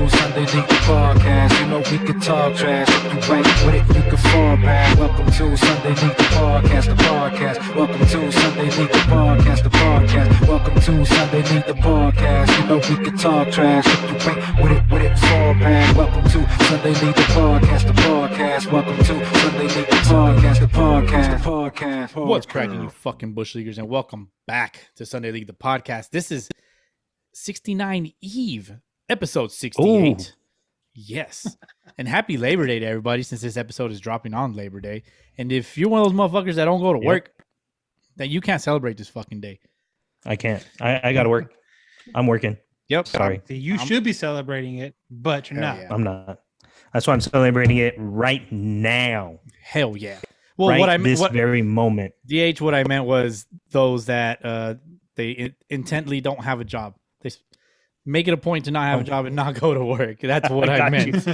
to Sunday League the podcast. You know we can talk trash. If you ain't with it, you can fall back. Welcome to Sunday League the podcast, the podcast. Welcome to Sunday League the podcast, the podcast. Welcome to Sunday League the podcast. You know we can talk trash. If you ain't with it, fall back. Welcome to Sunday League the podcast, the podcast. Welcome to Sunday League the podcast, the podcast, the podcast. What's cracking, you fucking bush leaguers, and welcome back to Sunday League the podcast. This is 69 Eve, episode 68. Ooh. Yes. And happy Labor Day to everybody, since this episode is dropping on Labor Day. And if you're one of those motherfuckers that don't go to work, then you can't celebrate this fucking day. I can't. I gotta work. I'm working. Yep. Sorry. You should be celebrating it, but you're not. Yeah. I'm not. That's why I'm celebrating it right now. Hell yeah. Well, right this very moment. DH, what I meant was those that they intently don't have a job. They make it a point to not have a job and not go to work. That's what I meant.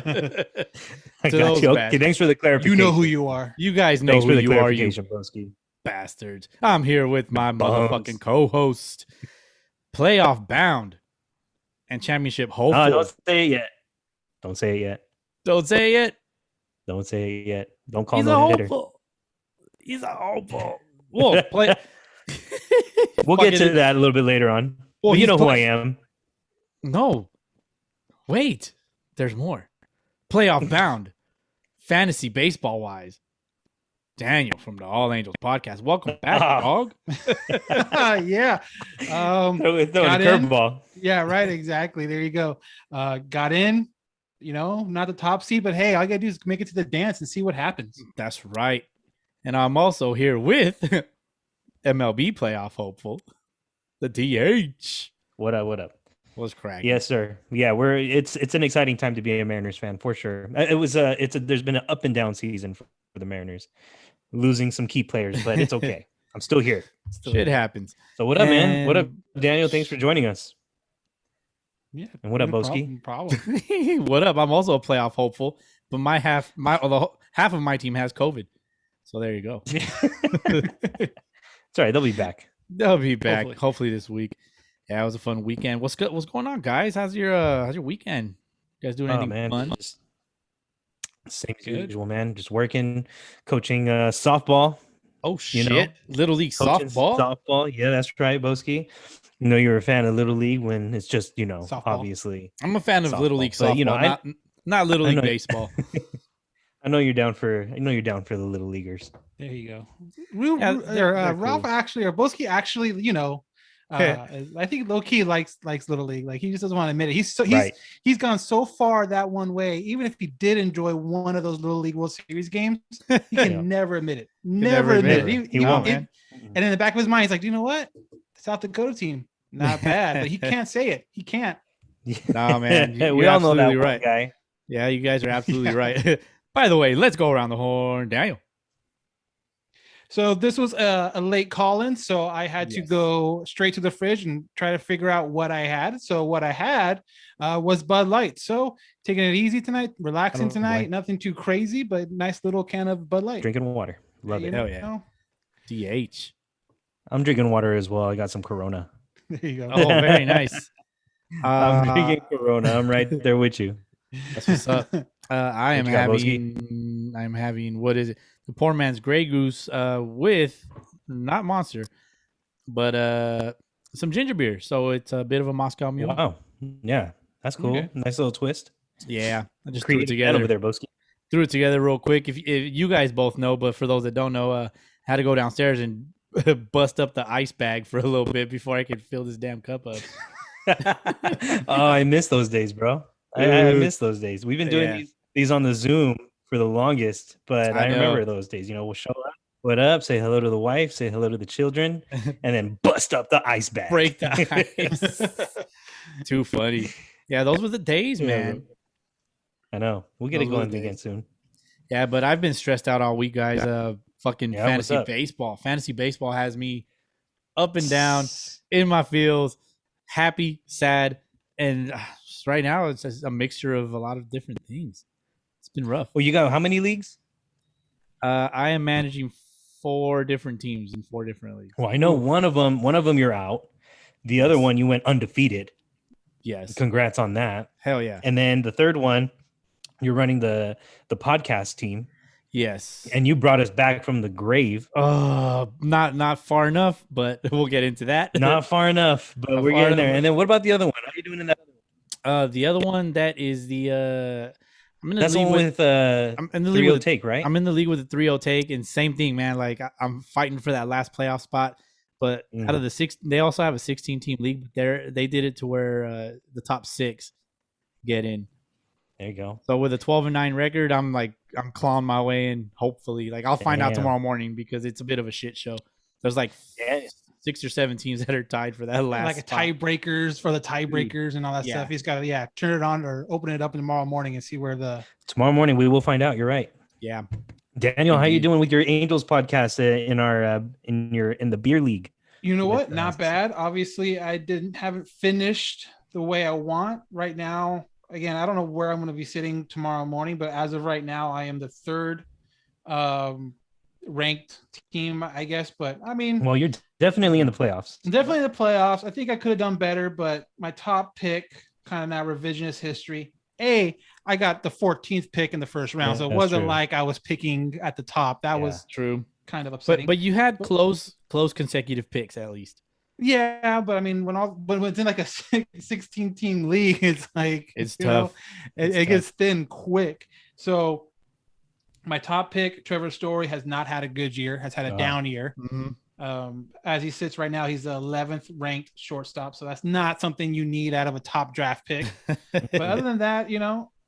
I got you. Okay, thanks for the clarification. You know who you are. You guys know who you are, you bastards. I'm here with my motherfucking co-host, playoff bound and championship hopeful. Don't say it yet. Don't say it yet. Don't say it. Don't say it yet. Don't call him a hitter. He's a hopeful. We'll play. We'll get to that a little bit later on. Well, you know who I am. No. Wait. There's more. Playoff bound. Fantasy baseball wise. Daniel from the All Angels podcast. Welcome back, dog. Yeah. Throwing a curveball. Yeah, right. Exactly. There you go. Got in, not the top seed, but hey, all you gotta do is make it to the dance and see what happens. That's right. And I'm also here with MLB playoff hopeful, the DH. What up? What's cracking? Yes, sir. Yeah, it's an exciting time to be a Mariners fan for sure. There's been an up and down season for the Mariners, losing some key players, but it's okay. I'm still here. Shit happens. So what up, man? What up, Daniel? Thanks for joining us. Yeah. And what up, Boski? Problem. What up? I'm also a playoff hopeful, but half of my team has COVID. So there you go. It's all right. They'll be back. They'll be back hopefully this week. Yeah, it was a fun weekend. What's going on, guys? How's your weekend? You guys doing anything fun? Same as usual, man. Just working, coaching softball. Oh shit! Little League softball. Softball. Yeah, that's right, Boski. You're a fan of Little League when it's just softball. Obviously. I'm a fan of softball, Little League softball, but, not Little League baseball. I know you're down for the Little Leaguers. There you go. Ralph cool. Actually, or Boski actually, I think low key likes Little League. Like he just doesn't want to admit it. He's gone so far that one way. Even if he did enjoy one of those Little League World Series games, he can never admit it. Never admit it. He won't. And in the back of his mind, he's like, you know what? South Dakota team, not bad, but he can't say it. He can't. Nah, man. We all know that right, guy. Yeah, you guys are absolutely right. By the way, let's go around the horn, Daniel. So this was a late call-in, so I had to go straight to the fridge and try to figure out what I had. So what I had was Bud Light. So taking it easy tonight, relaxing tonight, nothing too crazy, but nice little can of Bud Light. Drinking water. Love it. Hell yeah. DH. I'm drinking water as well. I got some Corona. There you go. Oh, very nice. I'm drinking Corona. I'm right there with you. That's what's up. I'm having what is it? The poor man's Grey Goose with not Monster, but some ginger beer. So it's a bit of a Moscow Mule. Wow. Yeah, that's cool. Okay. Nice little twist. Yeah, I just threw it together over there, Boski. Threw it together real quick. If you guys both know, but for those that don't know, had to go downstairs and bust up the ice bag for a little bit before I could fill this damn cup up. Oh, I miss those days, bro. I miss those days. We've been doing these on the Zoom for the longest, but I remember those days. We'll show up, what up, say hello to the wife, say hello to the children, and then bust up the ice bag. Break the ice. Too funny. Yeah, those were the days, man. I know. We'll get it going again soon. Yeah, but I've been stressed out all week, guys. Fucking fantasy baseball. Fantasy baseball has me up and down in my feels, happy, sad, and right now it's just a mixture of a lot of different things. It's been rough. Well, you got how many leagues? I am managing 4 different teams in 4 different leagues. Well, I know one of them you're out. The other one you went undefeated. Yes. Congrats on that. Hell yeah. And then the third one, you're running the podcast team. Yes. And you brought us back from the grave. Not far enough, but we'll get into that. Not far enough, but we're getting there. And then what about the other one? How are you doing in that other one? The other one, that is the I'm in the That's league with I'm in the league 3-0 with take, right? I'm in the league with the 3-0 take, and same thing, man. Like I'm fighting for that last playoff spot. But out of the 6, they also have a 16-team league. But they did it to where the top 6 get in. There you go. So with a 12-9 record, I'm clawing my way in. Hopefully, like I'll find out tomorrow morning because it's a bit of a shit show. There's like 6 or 7 teams that are tied for that last. Like tiebreakers for the tiebreakers and all that stuff. He's got to turn it on or open it up tomorrow morning and see where the. Tomorrow morning we will find out. You're right. Yeah. Daniel, how you doing with your Angels podcast in the beer league? You know what? Not bad. Obviously, I haven't finished the way I want right now. Again, I don't know where I'm going to be sitting tomorrow morning, but as of right now, I am the 3rd ranked team, I guess. But I mean, well, you're definitely in the playoffs. Definitely in the playoffs. I think I could have done better, but my top pick, kind of now revisionist history. I got the 14th pick in the first round, so it wasn't like I was picking at the top. That was true. Kind of upsetting. But you had close consecutive picks at least. Yeah, but I mean, when it's in like a 16-team league, it's like it's tough. It gets thin quick. So my top pick, Trevor Story, has not had a good year. Has had a down year. Mm-hmm. As he sits right now, he's the 11th ranked shortstop. So that's not something you need out of a top draft pick. But other than that,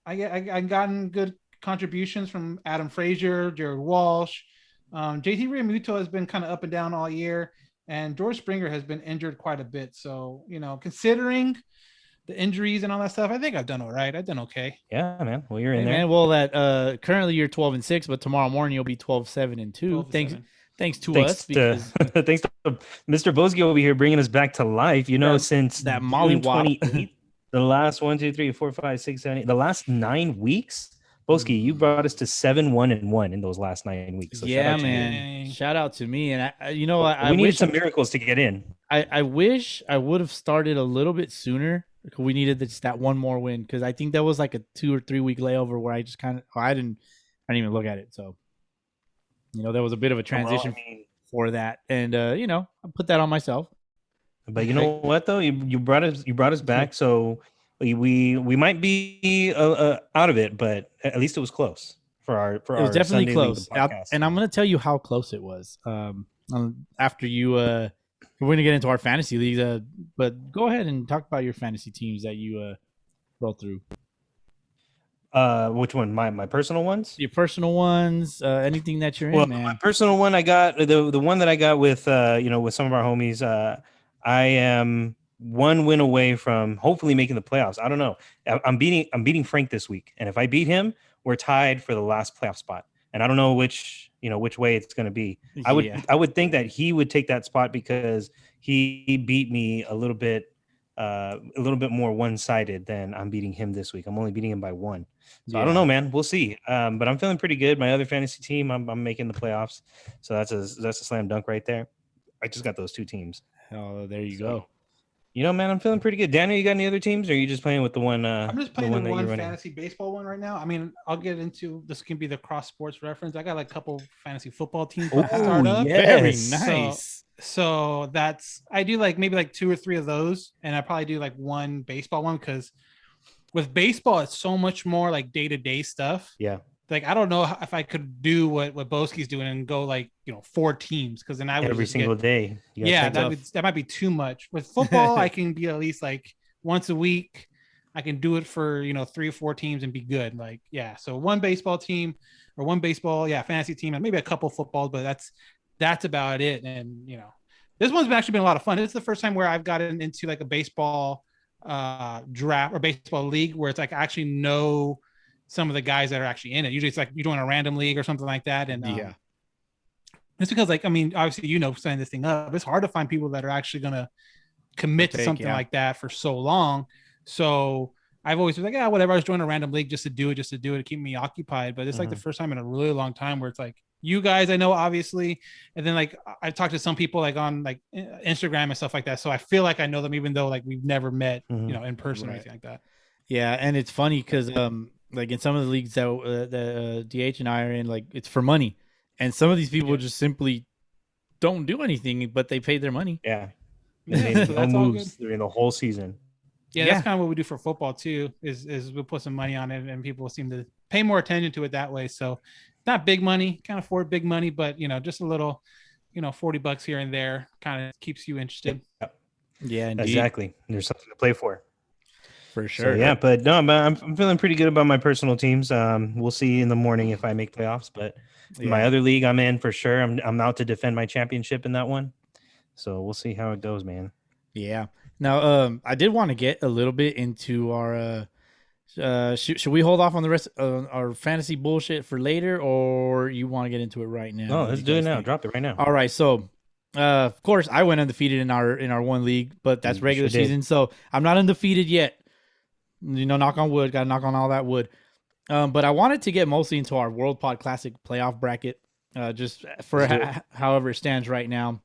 I gotten good contributions from Adam Frazier, Jared Walsh. JT Realmuto has been kind of up and down all year. And George Springer has been injured quite a bit. So, considering the injuries and all that stuff, I think I've done all right. I've done okay. Yeah, man. Well, you're in there. Man, well, currently you're 12-6, but tomorrow morning you'll be 12-7-2. Thanks to us. Thanks to Mr. Boski over here bringing us back to life. Since that Molly 28th, the last 1, 2, 3, 4, 5, 6, 7, 8, the last 9 weeks. Boski, you brought us to 7-1-1 in those last 9 weeks. So shout out to me. And I we needed some miracles to get in. I wish I would have started a little bit sooner. We needed just that one more win, because I think that was like a 2 or 3 week layover where I just I didn't even look at it. So there was a bit of a transition for that, and I put that on myself. But you know what though, you brought us back, so. We might be out of it, but at least it was close for our. It was definitely Sunday close, and I'm going to tell you how close it was. After you, we're going to get into our fantasy leagues, but go ahead and talk about your fantasy teams that you rolled through. Which one? My personal ones? Your personal ones, anything that you're in, man. My personal one, I got the one that I got with with some of our homies. I am 1 win away from hopefully making the playoffs. I don't know. I'm beating Frank this week, and if I beat him, we're tied for the last playoff spot. And I don't know which way it's going to be. I would think that he would take that spot because he beat me a little bit more one-sided than I'm beating him this week. I'm only beating him by 1. So I don't know, man. We'll see. But I'm feeling pretty good. My other fantasy team, I'm making the playoffs. So that's a slam dunk right there. I just got those 2 teams. Oh, there you go. Man, I'm feeling pretty good. Daniel, you got any other teams, or are you just playing with the one? I'm just playing the one fantasy baseball one right now. I mean, I'll get into this. Can be the cross sports reference. I got like a couple fantasy football teams to start up. Yes. Very nice. So that's I do like maybe like 2 or 3 of those, and I probably do like one baseball one because with baseball it's so much more like day-to-day stuff. Yeah. Like I don't know if I could do what Boski's doing and go like 4 teams, because then I would every single day. That might be too much. With football, I can be at least like once a week. I can do it for 3 or 4 teams and be good. Like so one baseball team or one baseball fantasy team and maybe a couple footballs, but that's about it. And this one's actually been a lot of fun. It's the first time where I've gotten into like a baseball draft or baseball league where it's like I actually know some of the guys that are actually in it. Usually it's like you join a random league or something like that. And it's because like, I mean, obviously, setting this thing up, it's hard to find people that are actually going to commit to something like that for so long. So I've always been like, whatever. I was joining a random league just to do it, to keep me occupied. But it's like the first time in a really long time where it's like, you guys, I know, obviously, and then like I talked to some people like on like Instagram and stuff like that. So I feel like I know them, even though like we've never met, in person or anything like that. Yeah, and it's funny because like in some of the leagues that the DH and I are in, like it's for money, and some of these people just simply don't do anything, but they pay their money. Yeah, they made no moves during the whole season. Yeah, that's kind of what we do for football too. Is we'll put some money on it, and people seem to pay more attention to it that way. So, not big money, can't afford big money, but just a little, $40 here and there kind of keeps you interested. Yeah, indeed. Exactly. There's something to play for. For sure. So, yeah, but no, I'm feeling pretty good about my personal teams. We'll see in the morning if I make playoffs, but my other league I'm in for sure. I'm out to defend my championship in that one. So we'll see how it goes, man. Yeah. Now, I did want to get a little bit into our. Should we hold off on the rest of our fantasy bullshit for later, or you want to get into it right now? No, let's do it now. Drop it right now. All right. So, of course, I went undefeated in our one league, but that's regular season, so I'm not undefeated yet. Knock on wood. Got to knock on all that wood. But I wanted to get mostly into our World Pod Classic playoff bracket, just for however it stands right now.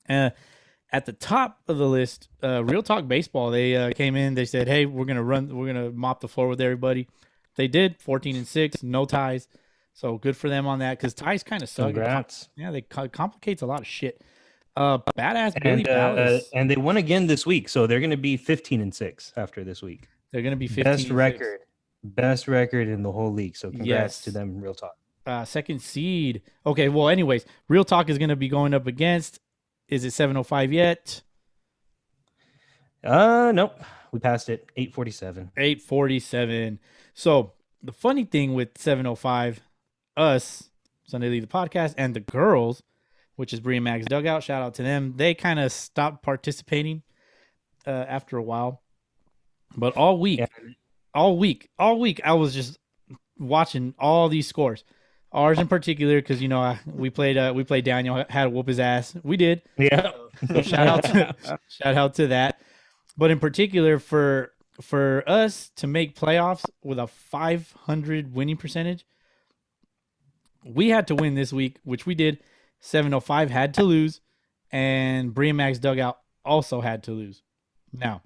At the top of the list, Real Talk Baseball, they came in. They said, "Hey, we're gonna mop the floor with everybody." They did 14-6, no ties, so good for them on that. Because ties kind of suck. Congrats. Yeah, they complicates a lot of shit. Badass Billy Ballas. And they won again this week, so they're gonna be 15-6 after this week. They're gonna be 15. Best record in the whole league. So congrats to them, Real Talk. Second seed. Okay, well, anyways, Real Talk is gonna be going up against. Is it 705 yet? Nope. We passed it. 847. 847. So the funny thing with 705, us, Sunday League the Podcast, and the girls, which is Bree and Mag's Dugout, shout out to them. They kind of stopped participating after a while. But all week, I was just watching all these scores. Ours in particular, because we played Daniel, had to whoop his ass. We did. Yeah. So shout out to that. But in particular, for us to make playoffs with a 500 winning percentage, we had to win this week, which we did. 705 had to lose, and Bree and Max Dugout also had to lose. Now,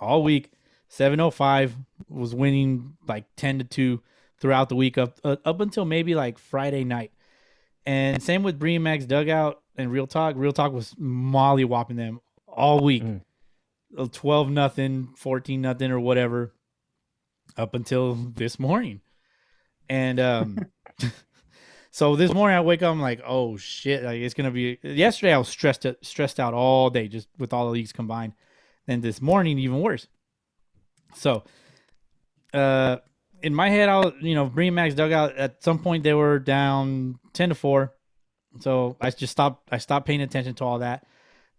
all week, 705 was winning like 10-2 throughout the week up until maybe like Friday night. And same with Bree and Max Dugout and Real Talk. Real Talk was molly-whopping them all week. 12-0, 14-0 or whatever up until this morning. And so this morning I wake up, I'm like, oh shit, like it's going to be. Yesterday I was stressed out all day just with all the leagues combined. Then this morning even worse. So in my head, Bree and Max Dugout, at some point they were down 10-4. So I stopped paying attention to all that.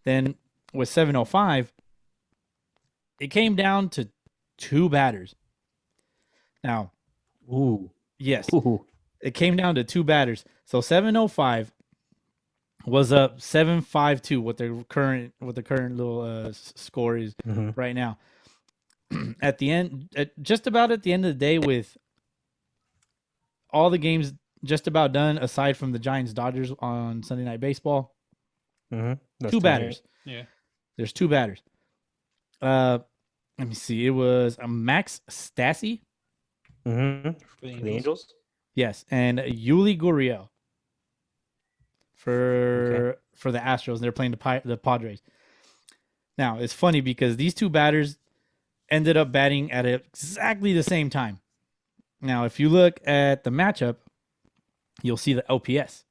Then with 705, it came down to 2 batters. Now, yes, it came down to 2 batters. So 705 was up 7-5-2. What the current little score is right now. At the end, just about at the end of the day, with all the games just about done, aside from the Giants-Dodgers on Sunday Night Baseball, 2 batters. Yeah, there's 2 batters. Let me see. It was a Max Stassi for the Angels. Yes, and Yuli Gurriel for the Astros. They're playing the Padres. Now it's funny because these 2 batters ended up batting at exactly the same time. Now, if you look at the matchup, you'll see the OPS.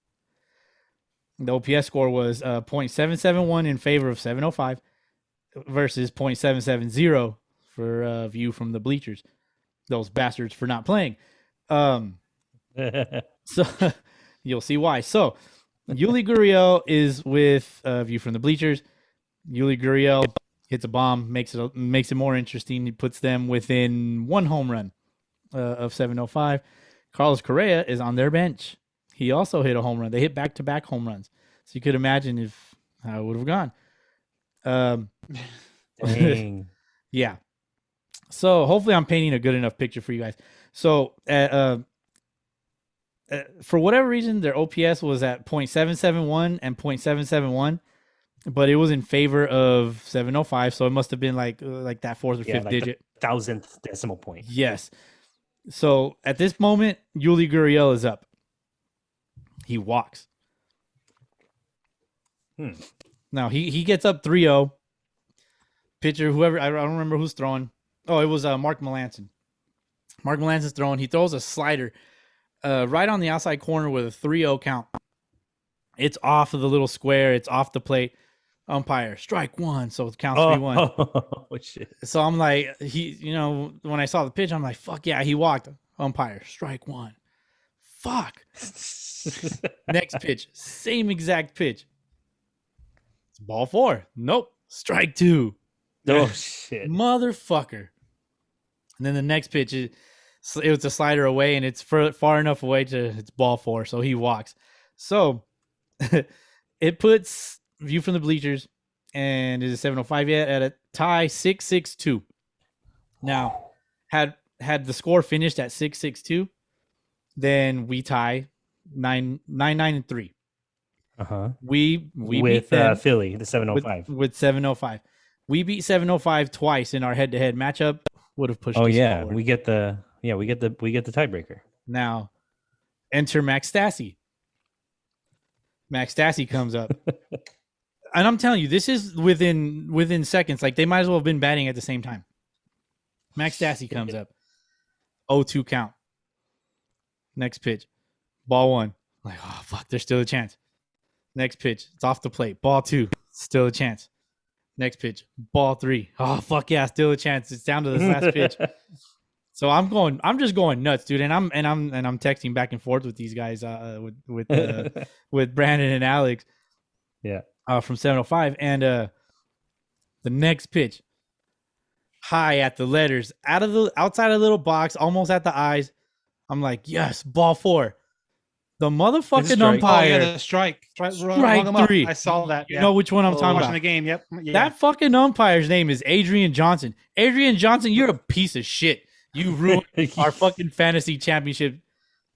The OPS score was .771 in favor of 705 versus .770 for View from the bleachers. Those bastards for not playing. So you'll see why. So Yuli Gurriel is with View from the bleachers. Yuli Gurriel hits a bomb, makes it more interesting. He puts them within 1 home run of 705. Carlos Correa is on their bench. He also hit a home run. They hit back-to-back home runs. So you could imagine how it would have gone. Dang. Yeah. So hopefully I'm painting a good enough picture for you guys. So at for whatever reason, their OPS was at .771 and .771, but it was in favor of 705. So it must have been like that fourth or fifth digit. 1,000th decimal point. Yes. So at this moment, Yuli Gurriel is up. He walks. Now he gets up 3-0. Pitcher, whoever, I don't remember who's throwing. Oh, it was Mark Melancon. Mark Melanson's throwing. He throws a slider right on the outside corner with a 3-0 count. It's off of the little square. It's off the plate. Umpire, strike one. So it counts 3-1. Oh, shit. So I'm like, when I saw the pitch, I'm like, fuck yeah, he walked. Umpire, strike one. Fuck. Next pitch, same exact pitch. It's ball 4. Nope. Strike 2. Oh, shit. Motherfucker. And then the next pitch, it was a slider away, and it's far enough away it's ball 4, so he walks. So it puts view from the bleachers, and is it 7:05 yet? At a tie 6-6-2. Now, had the score finished at 6-6-2, then we tie 9-9-3. We with beat them, Philly, the 705. with 705. We beat 705 twice in our head-to-head matchup. Would have pushed. Oh us yeah, forward. we get the tiebreaker. Now, enter Max Stassi. Max Stassi comes up, and I'm telling you, this is within seconds. Like they might as well have been batting at the same time. Max Stassi comes up, 0-2 count. Next pitch, ball 1. Like, oh fuck, there's still a chance. Next pitch, it's off the plate. Ball 2, still a chance. Next pitch, ball 3. Oh fuck yeah, still a chance. It's down to this last pitch. So I'm just going nuts, dude. And I'm texting back and forth with these guys, with Brandon and Alex. Yeah. From 705. And the next pitch, high at the letters, outside of the little box, almost at the eyes. I'm like, yes, ball 4. The motherfucking umpire. Oh, yeah, the strike 3. I saw that. You know which one I'm talking watching about. The game. Yep. Yeah. That fucking umpire's name is Adrian Johnson. Adrian Johnson, you're a piece of shit. You ruined our fucking fantasy championship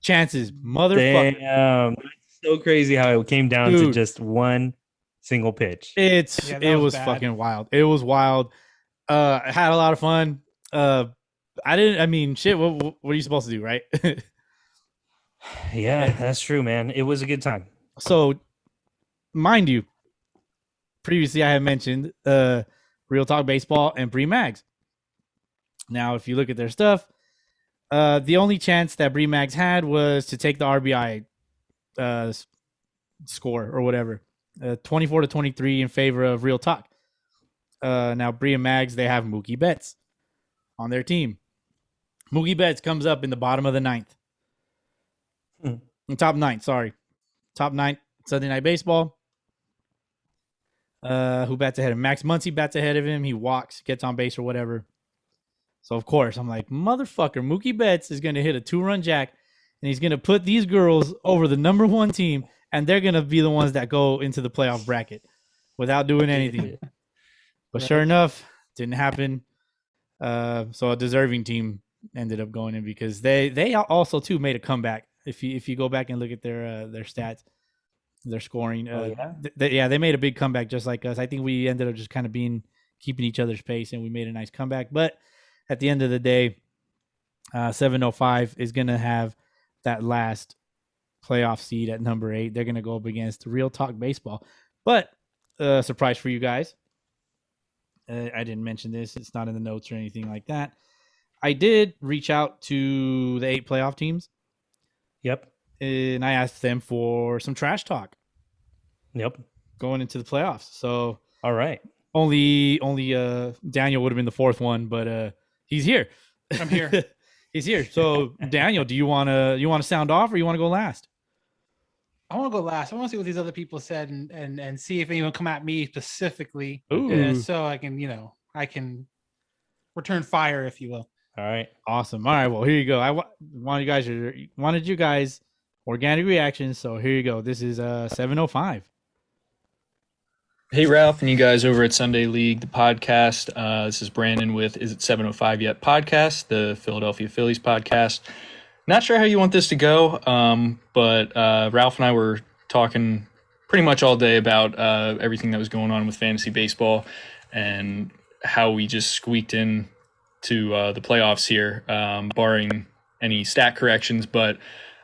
chances, motherfucker. Damn. It's so crazy how it came down to just one single pitch. It was fucking wild. It was wild. I had a lot of fun. Shit, what are you supposed to do, right? Yeah, that's true, man. It was a good time. So, mind you, previously I had mentioned Real Talk Baseball and Bree Mags. Now, if you look at their stuff, the only chance that Bree Mags had was to take the RBI score or whatever, 24-23 in favor of Real Talk. Now, Bree and Mags, they have Mookie Betts on their team. Mookie Betts comes up in the bottom of the 9th. Top 9, sorry. Top 9, Sunday Night Baseball. Who bats ahead of him? Max Muncy bats ahead of him. He walks, gets on base or whatever. So, of course, I'm like, motherfucker, Mookie Betts is going to hit a 2-run jack, and he's going to put these girls over the number 1 team, and they're going to be the ones that go into the playoff bracket without doing anything. But sure enough, didn't happen. So a deserving team ended up going in because they also, too, made a comeback. If you go back and look at their stats, their scoring, they made a big comeback just like us. I think we ended up just kind of keeping each other's pace, and we made a nice comeback. But at the end of the day, 705 is going to have that last playoff seed at number 8. They're going to go up against Real Talk Baseball. But surprise for you guys, I didn't mention this. It's not in the notes or anything like that. I did reach out to the 8 playoff teams. Yep. And I asked them for some trash talk. Yep. Going into the playoffs. So all right. Only Daniel would have been the 4th one, but he's here. I'm here. He's here. So Daniel, do you wanna sound off or you wanna go last? I want to go last. I want to see what these other people said and see if anyone come at me specifically. Ooh. So I can return fire, if you will. All right. Awesome. All right. Well, here you go. I wanted you guys organic reactions. So here you go. This is 705. Hey, Ralph, and you guys over at Sunday League, the podcast. This is Brandon with Is It 705 Yet podcast, the Philadelphia Phillies podcast. Not sure how you want this to go, but Ralph and I were talking pretty much all day about everything that was going on with fantasy baseball and how we just squeaked in to the playoffs here, barring any stat corrections. But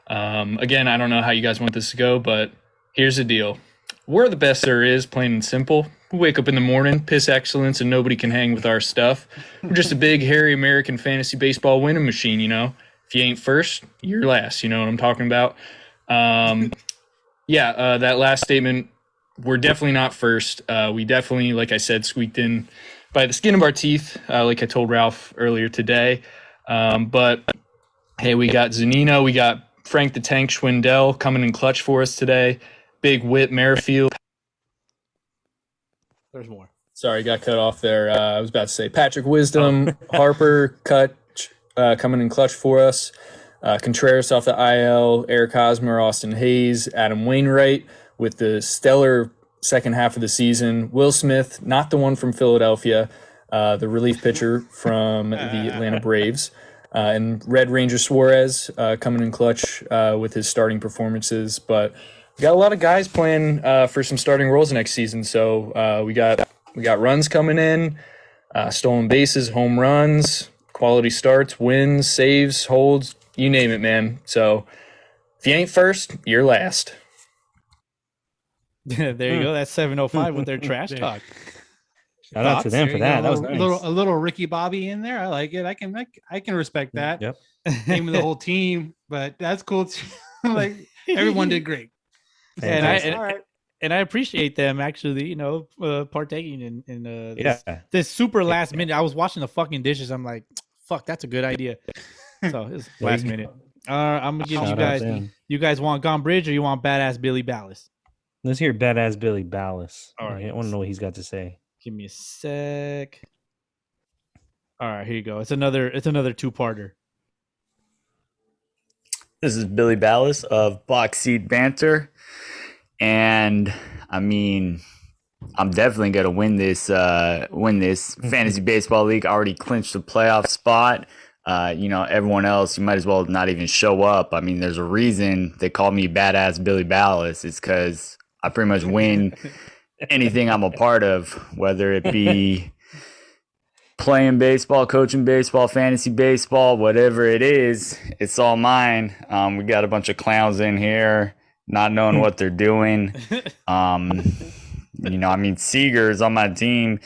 again, I don't know how you guys want this to go, but here's the deal. We're the best there is, plain and simple. We wake up in the morning, piss excellence, and nobody can hang with our stuff. We're just a big, hairy American fantasy baseball winning machine, you know? If you ain't first, you're last. You know what I'm talking about? That last statement, we're definitely not first. We definitely, like I said, squeaked in by the skin of our teeth, like I told Ralph earlier today. But, hey, we got Zanino, we got Frank the Tank Schwindel coming in clutch for us today. Big Whit Merrifield. There's more. Sorry, got cut off there. I was about to say Patrick Wisdom, Harper, coming in clutch for us. Contreras off the IL, Eric Hosmer, Austin Hayes, Adam Wainwright with the stellar second half of the season. Will Smith, not the one from Philadelphia, the relief pitcher from the Atlanta Braves. And Red Ranger Suarez coming in clutch with his starting performances. But we got a lot of guys playing for some starting roles next season. So we got runs coming in, stolen bases, home runs, quality starts, wins, saves, holds, you name it, man. So if you ain't first, you're last. There you go. That's 705 with their trash talk. Shout out to them for that. That was nice. A little Ricky Bobby in there. I like it. I can respect that. Yep. Name of the whole team, but that's cool too. Like everyone did great. And I appreciate them actually, partaking in this super last minute. I was washing the fucking dishes. I'm like, fuck, that's a good idea. So it's last minute. I'm gonna give you guys. You guys want Gone Bridge or you want Badass Billy Ballas? Let's hear Badass Billy Ballas. All right, I want to know what he's got to say. Give me a sec. All right, here you go. It's another two-parter. This is Billy Ballas of Box Seat Banter. And I mean, I'm definitely gonna win this fantasy baseball league. I already clinched the playoff spot. Everyone else, you might as well not even show up. I mean, there's a reason they call me Badass Billy Ballas. It's because I pretty much win anything I'm a part of, whether it be playing baseball, coaching baseball, fantasy baseball, whatever it is, it's all mine. We got a bunch of clowns in here not knowing what they're doing. Seager's on my team.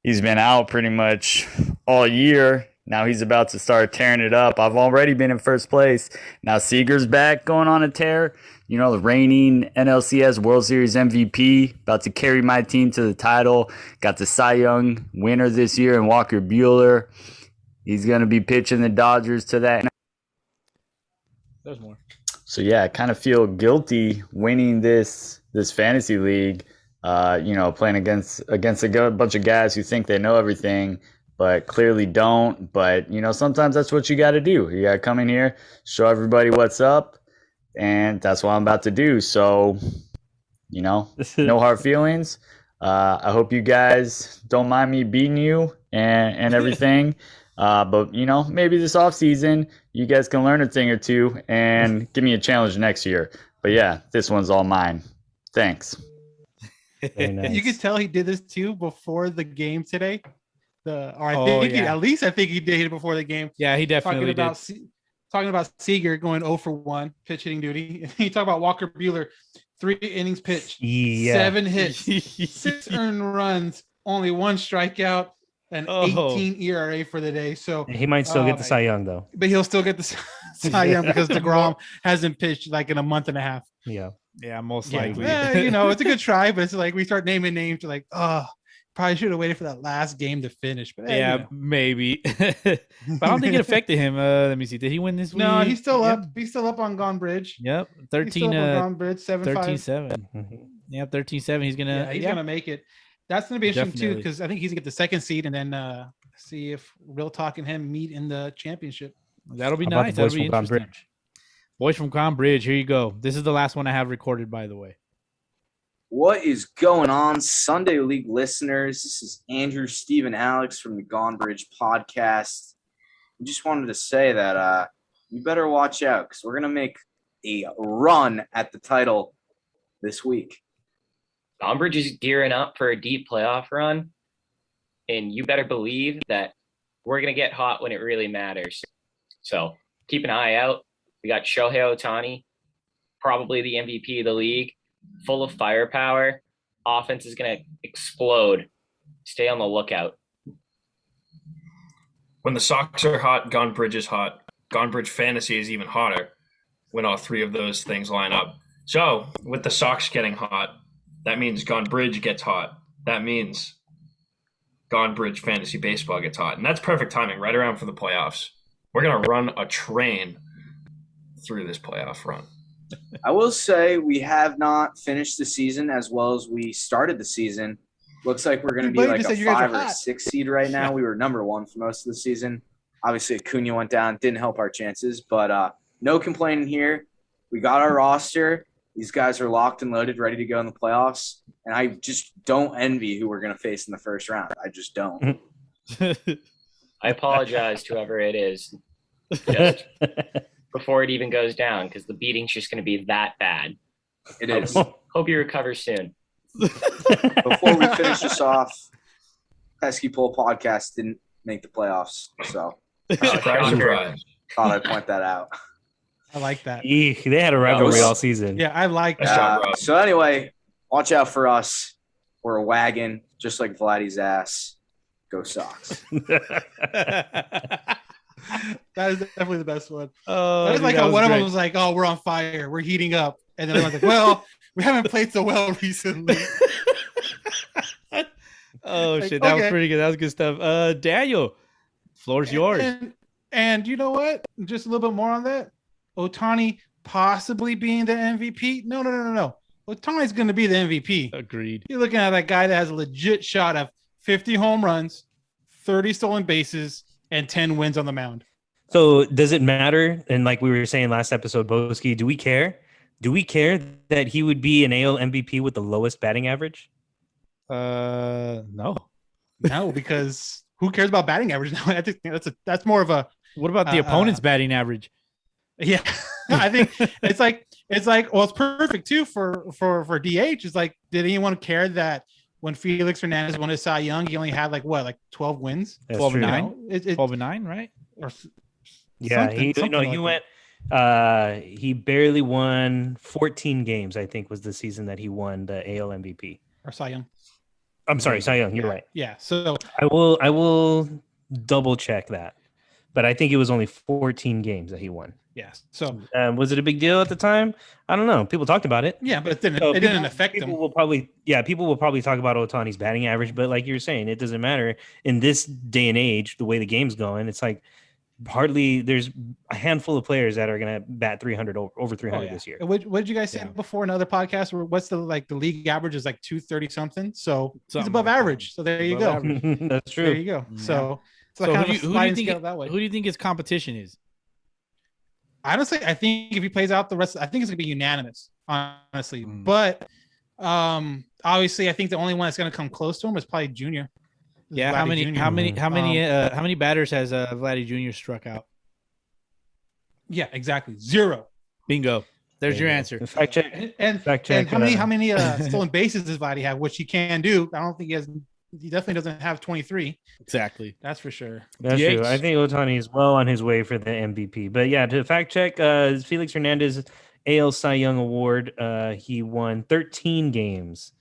He's been out pretty much all year. Now he's about to start tearing it up. I've already been in first place. Now Seager's back going on a tear. The reigning NLCS World Series MVP, about to carry my team to the title. Got the Cy Young winner this year in Walker Buehler. He's going to be pitching the Dodgers to that. There's more. So, yeah, I kind of feel guilty winning this fantasy league, playing against a bunch of guys who think they know everything, but clearly don't. But, sometimes that's what you got to do. You got to come in here, show everybody what's up, and that's what I'm about to do. So, no hard feelings. I hope you guys don't mind me beating you and everything. But, maybe this offseason, you guys can learn a thing or two and give me a challenge next year. But, yeah, this one's all mine. Thanks. Nice. You could tell he did this, too, before the game today. At least I think he did it before the game. Yeah, he definitely did. Talking about Seager going 0 for 1, pitch hitting duty. You talk about Walker Buehler, 3 innings pitched, 7 hits, 6 earned runs, only 1 strikeout, and 18 ERA for the day. So he might still get the Cy Young though. But he'll still get the Cy Young because DeGrom hasn't pitched like in a month and a half. Yeah, most likely. It's a good try, but it's like we start naming names. You're like, probably should have waited for that last game to finish. But maybe. But I don't think it affected him. Let me see. Did he win this week? No, he's still up. He's still up on Gone Bridge. Yep. 13 Gone Bridge, 13-7. Yep, 13-7. He's gonna make it. That's gonna be interesting too, because I think he's gonna get the 2nd seed and then see if Real Talk and him meet in the championship. That'll be nice. That'll be interesting. Boys from Gone Bridge. Here you go. This is the last one I have recorded, by the way. What is going on, Sunday League listeners? This is Andrew, Steve, and Alex from the Gone Bridge podcast. I just wanted to say that you better watch out because we're going to make a run at the title this week. Umbridge is gearing up for a deep playoff run, and you better believe that we're going to get hot when it really matters. So keep an eye out. We got Shohei Ohtani, probably the MVP of the league, full of firepower. Offense is going to explode. Stay on the lookout. When the Sox are hot, Gone Bridge is hot. Gone Bridge fantasy is even hotter when all three of those things line up. So with the Sox getting hot, that means Gone Bridge gets hot. That means Gone Bridge fantasy baseball gets hot. And that's perfect timing, right around for the playoffs. We're going to run a train through this playoff run. I will say we have not finished the season as well as we started the season. Looks like we're going to be like a 5 or 6 seed right now. We were number 1 for most of the season. Obviously, Acuna went down. Didn't help our chances. But no complaining here. We got our roster. These guys are locked and loaded, ready to go in the playoffs. And I just don't envy who we're going to face in the first round. I just don't. I apologize to whoever it is just before it even goes down because the beating's just going to be that bad. It is. Hope you recover soon. Before we finish this off, Pesky Pull Podcast didn't make the playoffs. So Surprise. thought I'd point that out. I like that. Eek, they had a rivalry all season. Yeah, I like that. So anyway, watch out for us. We're a wagon, just like Vladdy's ass. Go Sox. That is definitely the best one. Oh, I was dude, like that how one of great. them was like, "Oh, we're on fire. We're heating up," and then everyone's like, "Well, we haven't played so well recently." Oh Like, shit, that was okay. pretty good. That was good stuff. Daniel, floor's yours. And you know what? Just a little bit more on that. Ohtani possibly being the MVP. No. Ohtani's going to be the MVP. Agreed. You're looking at that guy that has a legit shot of 50 home runs, 30 stolen bases, and 10 wins on the mound. So does it matter? And like we were saying last episode, Boski, do we care? Do we care that he would be an AL MVP with the lowest batting average? No. No, because who cares about batting average now? I think that's more of a What about the opponent's batting average? yeah. I think it's like well, it's perfect too for DH. It's like, did anyone care that when Felix Hernandez won his Cy Young, he only had like 12 wins? That's 12 and true. 9? You know, 12 and 9, right? Or Yeah, something he like went. He barely won 14 games. I think was the season that he won the AL MVP. or Cy Young. I'm sorry, Cy Young. You're right. Yeah. So I will double check that, but I think it was only 14 games that he won. yes. So Was it a big deal at the time? I don't know. People talked about it. yeah, but it didn't. So It didn't affect people him. will probably talk about Ohtani's batting average, but like you're saying, it doesn't matter in this day and age. The way the game's going, it's like hardly there's a handful of players that are going to bat 300 over 300 this year. What did you guys say Yeah. before in other podcasts? What's the league average is like 230 something. So he's Something above like that. average. So there you Above go. average. That's true. There you go. Yeah. So it's So like kind who of do a you sliding think scale that way. who do you think his competition is? Honestly, I think if he plays out the rest, I think it's gonna be unanimous. Honestly, Mm. but obviously, I think the only one that's gonna come close to him is probably Junior. Yeah, Vladdy Jr. how many batters has Vladdy Jr. struck out? Yeah, exactly. 0. Bingo. There's your Yeah. answer. Fact check. And Fact check. how many stolen bases does Vladdy have? Which he can do. I don't think he has. He definitely doesn't have 23. Exactly. That's for sure. That's DH. true. I think Ohtani is well on his way for the MVP. But yeah, to fact check, Felix Hernandez AL Cy Young Award. He won 13 games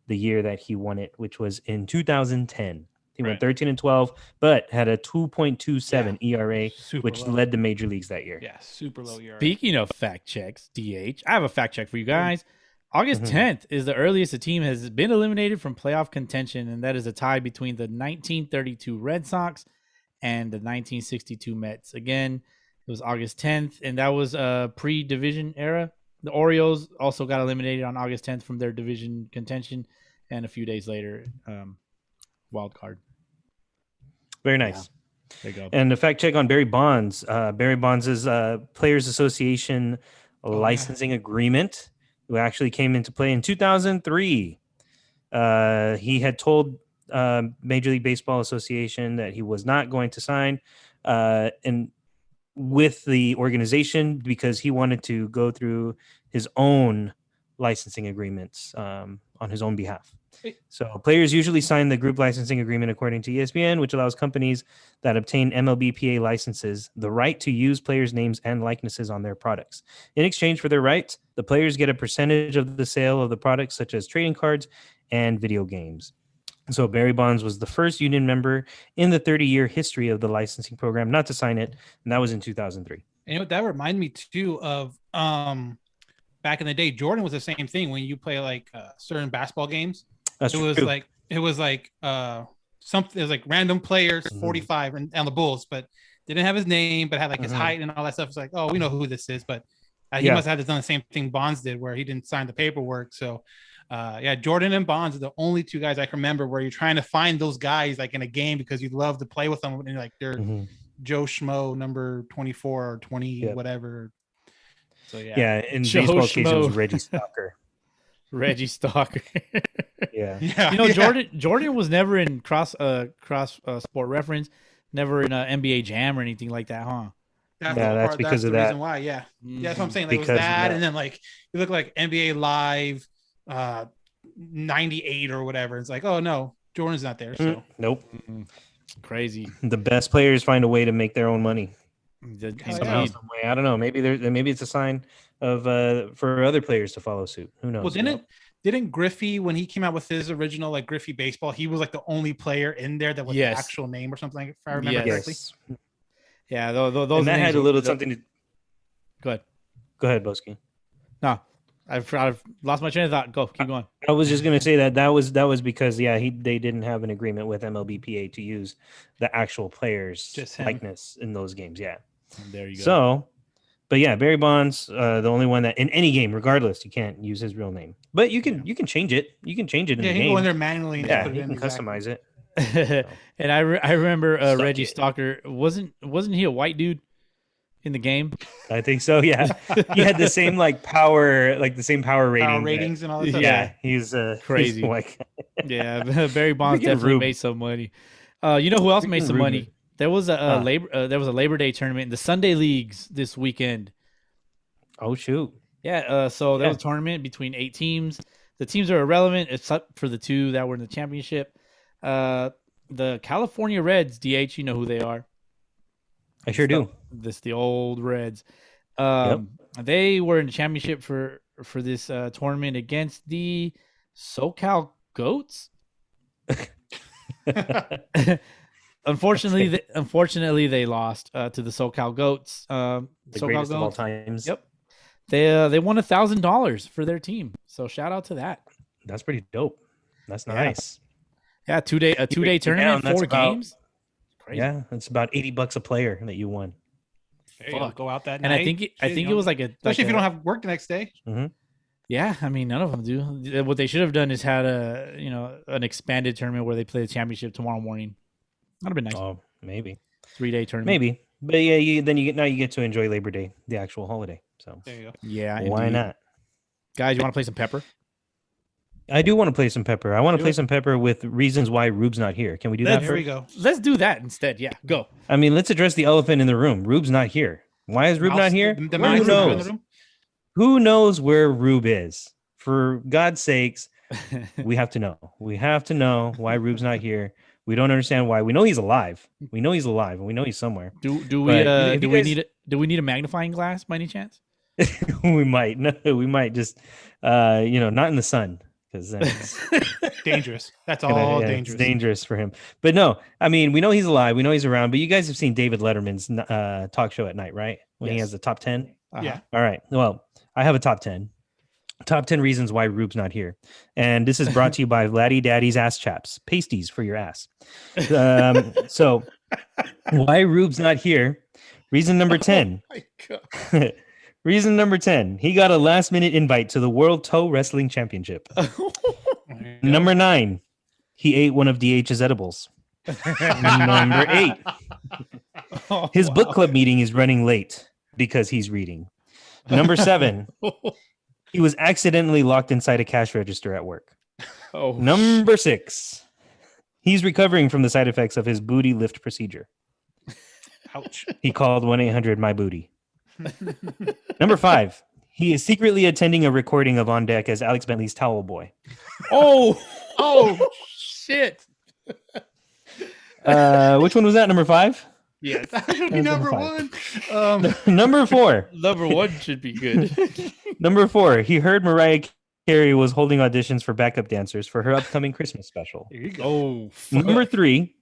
the year that he won it, which was in 2010. He went 13 and 12, but had a 2.27 ERA, Super which low. led the major leagues that year. Yeah, super low ERA. Speaking of fact checks, DH, I have a fact check for you guys. August 10th is the earliest a team has been eliminated from playoff contention, and that is a tie between the 1932 Red Sox and the 1962 Mets. Again, it was August 10th, and that was a pre-division era. The Orioles also got eliminated on August 10th from their division contention, and a few days later, wild card. Very nice. There you go. And the fact check on Barry Bonds. Barry Bonds' Players Association licensing agreement, who actually came into play in 2003. He had told Major League Baseball Association that he was not going to sign. And with the organization because he wanted to go through his own licensing agreements on his own behalf. So players usually sign the group licensing agreement according to ESPN, which allows companies that obtain MLBPA licenses the right to use players' names and likenesses on their products. In exchange for their rights, the players get a percentage of the sale of the products, such as trading cards and video games. So Barry Bonds was the first union member in the 30-year history of the licensing program not to sign it, and that was in 2003. And that reminded me too of back in the day. Jordan was the same thing when you play like certain basketball games. That's it was true. like something. It was like random players, 45 and on the Bulls, but didn't have his name, but had like his height and all that stuff. It's like, oh, we know who this is, but he must have done the same thing Bonds did, where he didn't sign the paperwork. So, Jordan and Bonds are the only two guys I can remember where you're trying to find those guys like in a game because you'd love to play with them, and like they're Joe Schmo number 24 or 20 whatever. So in baseball case it was Reggie Stalker. Reggie Stalker. Yeah. You know, Jordan was never in cross sport reference, never in NBA Jam or anything like that, huh? That's because of that. Reason why, that's what I'm saying. Like, it was that, and then like you look like NBA Live 98 or whatever. It's like, oh no, Jordan's not there. So nope. Crazy. The best players find a way to make their own money. Somehow, some way. I don't know. Maybe it's a sign of for other players to follow suit. Who knows? Well, didn't Griffey, when he came out with his original like Griffey baseball, he was like the only player in there that was the actual name or something, if I remember correctly. Yeah, those and that had a little something to. Go ahead, Boski. No, I've lost my train of thought. Keep going. I was just gonna say that was because they didn't have an agreement with MLBPA to use the actual players' likeness in those games. Yeah. There you go. So, but yeah, Barry Bonds, the only one that in any game, regardless, you can't use his real name, but you can change it. You can change it in the game. Yeah, you can go in there manually. Yeah, you can customize it. And I remember Reggie Stalker wasn't he a white dude in the game? I think so. Yeah, he had the same power ratings and all that stuff. Yeah, he's crazy. He's yeah, Barry Bonds definitely made some money. You know who else made some money? There was a Labor Day tournament in the Sunday leagues this weekend. Oh shoot! Yeah, so there was a tournament between 8 teams. The teams are irrelevant except for the 2 that were in the championship. The California Reds, DH, you know who they are. I sure do. This the old Reds. They were in the championship for this tournament against the SoCal Goats. Unfortunately, they lost to the SoCal Goats. The greatest of all times. Yep. They won $1,000 for their team. So shout out to that. That's pretty dope. That's nice. Yeah, a two-day tournament, 4 games. Crazy. Yeah, it's about $80 a player that you won. There you go out that night. And I think it was like especially if you don't have work the next day. Mm-hmm. Yeah, I mean none of them do. What they should have done is had an expanded tournament where they play the championship tomorrow morning. That'd have been nice. Oh, maybe 3-day tournament. Maybe, but yeah, you get to enjoy Labor Day, the actual holiday. So there you go. Yeah, why indeed. not? Guys, you want to play some Pepper? I do want to play some Pepper. I want to play some Pepper with reasons why Rube's not here. Can we do that? There we go. Let's do that instead. Yeah, go. I mean, let's address the elephant in the room. Rube's not here. Why is Rube not here? Who knows? Who knows where Rube is? For God's sakes, we have to know. We have to know why Rube's not here. We don't understand why. We know he's alive. And we know he's somewhere. Do we need a magnifying glass by any chance? We might. No, we might just not in the sun. Because that's dangerous. That's all dangerous. It's dangerous for him. But no, I mean, we know he's alive. We know he's around. But you guys have seen David Letterman's talk show at night, right? When he has the top 10. Yeah. All right. Well, I have a top 10. Top 10 reasons why Rube's not here. And this is brought to you by Laddie Daddy's Ass Chaps. Pasties for your ass. So why Rube's not here? Reason number 10. Oh my God. Reason number 10, he got a last-minute invite to the World Toe Wrestling Championship. Number 9, he ate one of DH's edibles. Number 8, his book club meeting is running late because he's reading. Number 7, he was accidentally locked inside a cash register at work. Number 6, he's recovering from the side effects of his booty lift procedure. Ouch. He called 1-800-MY-BOOTY. Number 5. He is secretly attending a recording of On Deck as Alex Bentley's Towel Boy. Oh, shit. Which one was that? Number 5? Yeah, that should be number 1. Number 4. Number 1 should be good. Number 4. He heard Mariah Carey was holding auditions for backup dancers for her upcoming Christmas special. There you go. Oh, fuck. Number 3.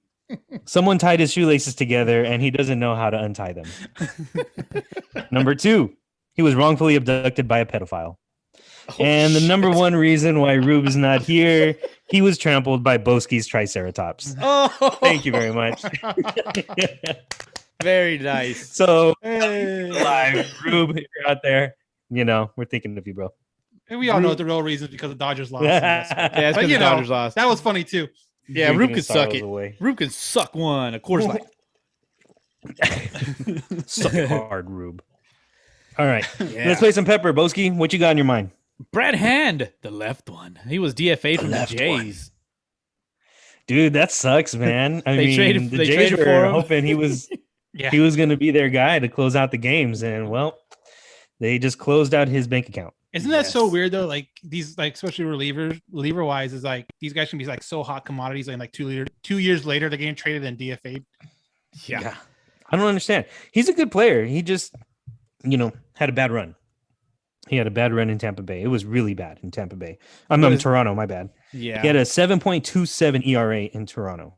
Someone tied his shoelaces together and he doesn't know how to untie them. Number 2. He was wrongfully abducted by a pedophile. And the number 1 reason why Rube is not here, he was trampled by Boski's Triceratops. Oh, Thank you very much. Very nice. So, live, Rube, if you're out there, we're thinking of you, bro. And we all know the real reason is because the Dodgers lost. Yeah, it's because the Dodgers lost. That was funny too. Yeah, Rube can suck it. Rube can suck one. Of course, suck it hard, Rube. All right, let's play some Pepper. Boski, what you got in your mind? Brad Hand, the left one. He was DFA'd from the Jays. Dude, that sucks, man. I mean, the Jays traded were hoping he was he was going to be their guy to close out the games, and well, they just closed out his bank account. Isn't that so weird though? Like these, like especially reliever wise, is like these guys can be like so hot commodities, and like 2 years later they're getting traded and DFA'd. Yeah, I don't understand. He's a good player. He just had a bad run. He had a bad run in Tampa Bay. It was really bad in Tampa Bay. I'm in Toronto, my bad. Yeah. He had a 7.27 ERA in Toronto.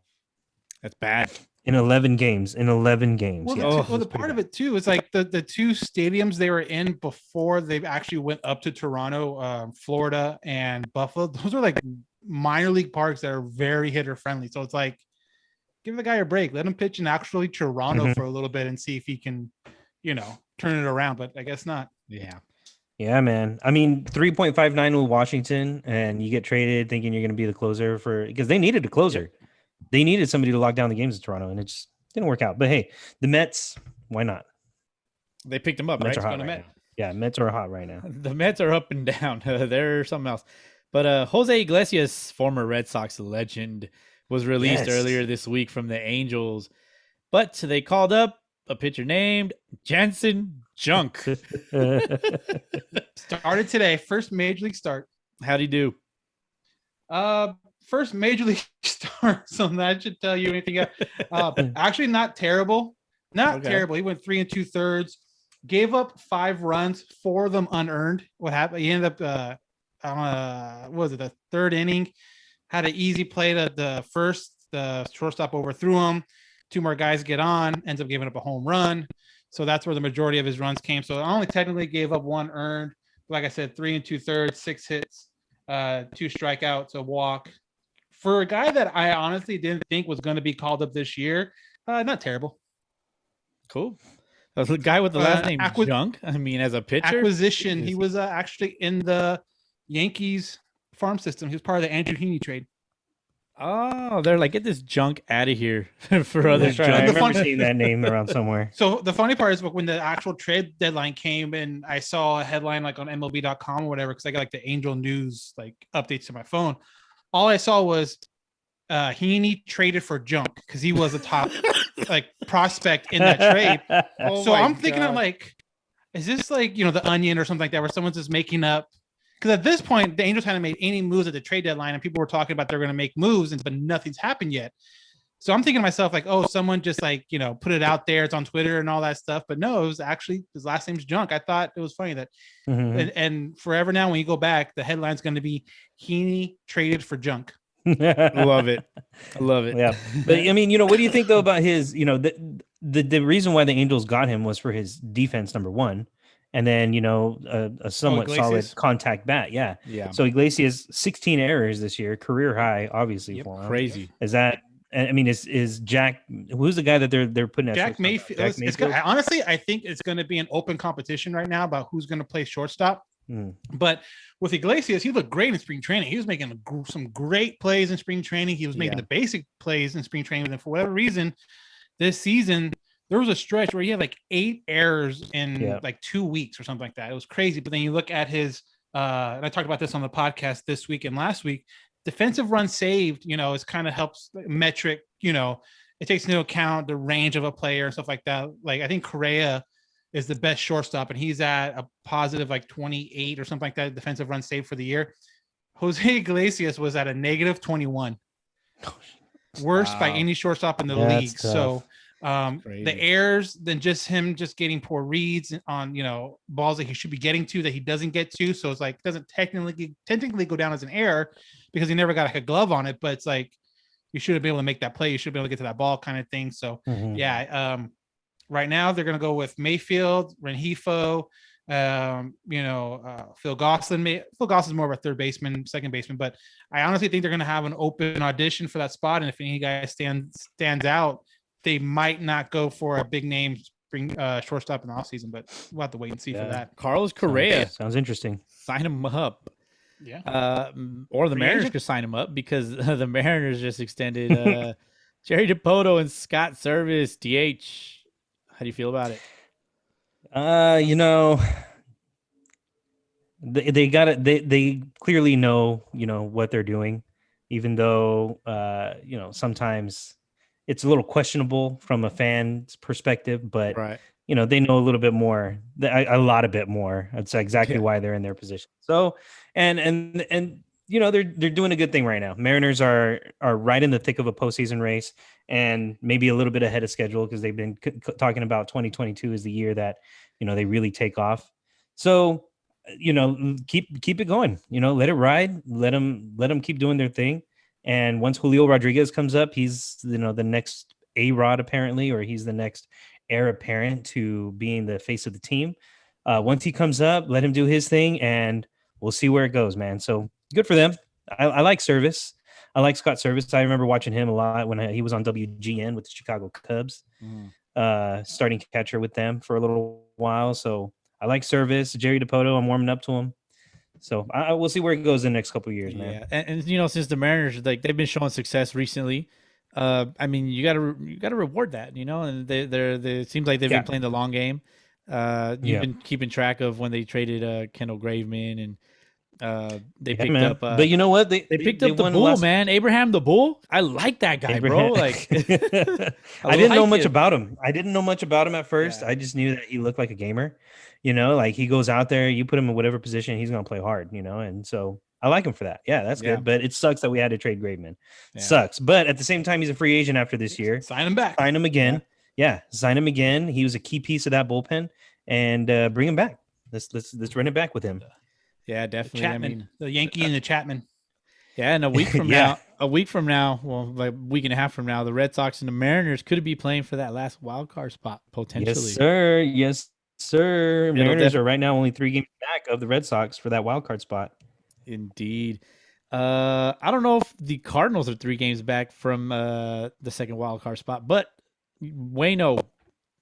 That's bad. In 11 games. Well, the part of it too is like the 2 stadiums they were in before they actually went up to Toronto, Florida and Buffalo. Those are like minor league parks that are very hitter friendly. So it's like, give the guy a break. Let him pitch in actually Toronto for a little bit and see if he can, turn it around. But I guess not. Yeah. Yeah, man. I mean, 3.59 with Washington, and you get traded thinking you're going to be the closer because they needed a closer. They needed somebody to lock down the games in Toronto, and it just didn't work out. But hey, the Mets, why not? They picked him up, Mets right? are hot right now. Yeah, Mets are hot right now. The Mets are up and down. They're something else. But Jose Iglesias, former Red Sox legend, was released earlier this week from the Angels. But they called up a pitcher named Jansen Junk. Started today. First major league start. How'd he do? First major league start. So that should tell you anything. Actually, not terrible. Not terrible. He went 3 2/3. Gave up 5 runs, 4 of them unearned. What happened? He ended up what was it, the 3rd inning? Had an easy play to the shortstop overthrew him. 2 more guys get on, ends up giving up a home run. So that's where the majority of his runs came. So I only technically gave up 1 earned. Like I said, 3 2/3, 6 hits, 2 strikeouts, a walk. For a guy that I honestly didn't think was going to be called up this year, not terrible. Cool. The guy with the last name Junk. I mean, as a pitcher acquisition, he was actually in the Yankees farm system. He was part of the Andrew Heaney trade. Oh, they're like, get this junk out of here for other junk. I remember seeing that name around somewhere. So the funny part is when the actual trade deadline came and I saw a headline like on MLB.com or whatever, because I got like the Angel News like updates to my phone. All I saw was Heaney traded for Junk because he was a top like prospect in that trade. So I'm thinking of like, is this like, the Onion or something like that where someone's just making up? Because at this point, the Angels hadn't made any moves at the trade deadline, and people were talking about they're going to make moves, but nothing's happened yet. So I'm thinking to myself, like, oh, someone just like, put it out there. It's on Twitter and all that stuff. But no, it was actually his last name's Junk. I thought it was funny that, and forever now, when you go back, the headline's going to be Heaney traded for Junk. Love it. Yeah. But I mean, what do you think though about his, the reason why the Angels got him was for his defense, number 1. And then, a somewhat solid contact bat. Yeah. So Iglesias, 16 errors this year, career high, obviously. For him. Crazy. Is that, I mean, is Jack, who's the guy that they're putting at Jack Mayfield? Honestly, I think it's going to be an open competition right now about who's going to play shortstop. But with Iglesias, he looked great in spring training. He was making some great plays in spring training. He was making the basic plays in spring training. And for whatever reason, this season, there was a stretch where he had like 8 errors in like 2 weeks or something like that. It was crazy. But then you look at his, and I talked about this on the podcast this week and last week, defensive run saved, is kind of helps metric, it takes into account the range of a player and stuff like that. Like I think Correa is the best shortstop, and he's at a positive like 28 or something like that defensive run save for the year. Jose Iglesias was at a negative 21, worst by any shortstop in the league. Tough. So the errors, than just him just getting poor reads on balls that he should be getting to that he doesn't get to. So it's like doesn't technically go down as an error because he never got like a glove on it, but it's like you should be able to make that play. You should be able to get to that ball kind of thing. So right now they're going to go with Mayfield, Rengifo, Phil Gosselin. Phil Gosselin's more of a third baseman, second baseman, but I honestly think they're going to have an open audition for that spot. And if any guy stands out, they might not go for a big name spring shortstop in the offseason, but we'll have to wait and see for that. Carlos Correa. Sounds interesting. Sign him up. Yeah. Or the Mariners could sign him up because the Mariners just extended Jerry DiPoto and Scott Service, DH. How do you feel about it? They got it. They clearly know, what they're doing, even though, sometimes it's a little questionable from a fan's perspective, but they know a little bit more, a lot a bit more. That's exactly why they're in their position. So, and they're doing a good thing right now. Mariners are right in the thick of a postseason race, and maybe a little bit ahead of schedule because they've been talking about 2022 is the year that they really take off. So keep it going. Let it ride. Let them keep doing their thing. And once Julio Rodriguez comes up, he's the next A-Rod apparently, or he's the next heir apparent to being the face of the team. Once he comes up, let him do his thing, and we'll see where it goes, man. So good for them. I like Service. I like Scott Service. I remember watching him a lot when he was on WGN with the Chicago Cubs, starting catcher with them for a little while. So I like Service. Jerry DiPoto, I'm warming up to him. So we'll see where it goes in the next couple of years, man. Yeah, and since the Mariners, like they've been showing success recently, I mean, you gotta reward that, and it seems like they've been playing the long game. You've been keeping track of when they traded Kendall Graveman, and they picked up. But you know what? They picked up the Bull, man. Abraham the Bull. I like that guy, bro. Like, I didn't know much about him. I didn't know much about him at first. I just knew that he looked like a gamer. Like he goes out there, you put him in whatever position, he's gonna play hard. And so I like him for that. Yeah, that's good. But it sucks that we had to trade Graveman. Sucks. But at the same time, he's a free agent after this year. Sign him back. Sign him again. Yeah, sign him again. He was a key piece of that bullpen, and bring him back. Let's run it back with him. Yeah, definitely. Chapman, I mean, the Yankee and the Chapman. Yeah, and a week from now, well, like a week and a half from now, the Red Sox and the Mariners could be playing for that last wild card spot potentially. Yes, sir. Mariners are right now only 3 games back of the Red Sox for that wild card spot. Indeed. I don't know if the Cardinals are 3 games back from the second wild card spot, but Wayno.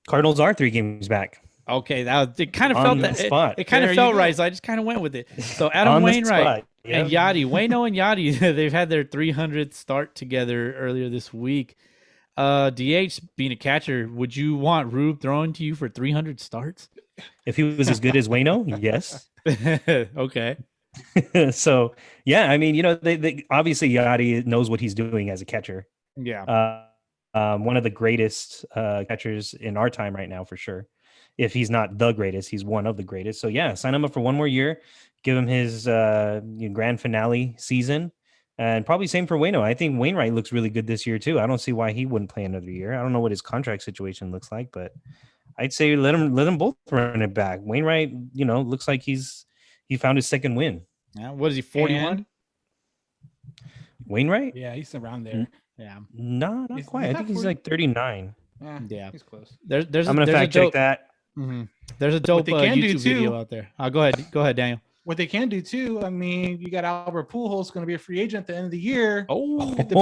Cardinals are 3 games back. Okay, it kind of felt that spot. It kind of felt right, so I just kind of went with it. So Adam Wainwright and Yachty, Wayno and Yachty, they've had their 300th start together earlier this week. DH being a catcher, would you want Rube throwing to you for 300 starts? If he was as good as Wayno, yes. Okay. So yeah, I mean, they obviously Yachty knows what he's doing as a catcher. Yeah. One of the greatest catchers in our time right now, for sure. If he's not the greatest, he's one of the greatest. So yeah, sign him up for 1 more year, give him his grand finale season, and probably same for Wayno. I think Wainwright looks really good this year too. I don't see why he wouldn't play another year. I don't know what his contract situation looks like, but I'd say let them both run it back. Wainwright, looks like he found his second win. Yeah, what is he, 41? Wainwright? Yeah, he's around there. Yeah. No, not quite. I think he's like 39. Yeah, he's close. I'm gonna fact check that. Mm-hmm. There's a dope YouTube video out there. Go ahead, Daniel. What they can do too, I mean, you got Albert Pujols going to be a free agent at the end of the year. Oh, get the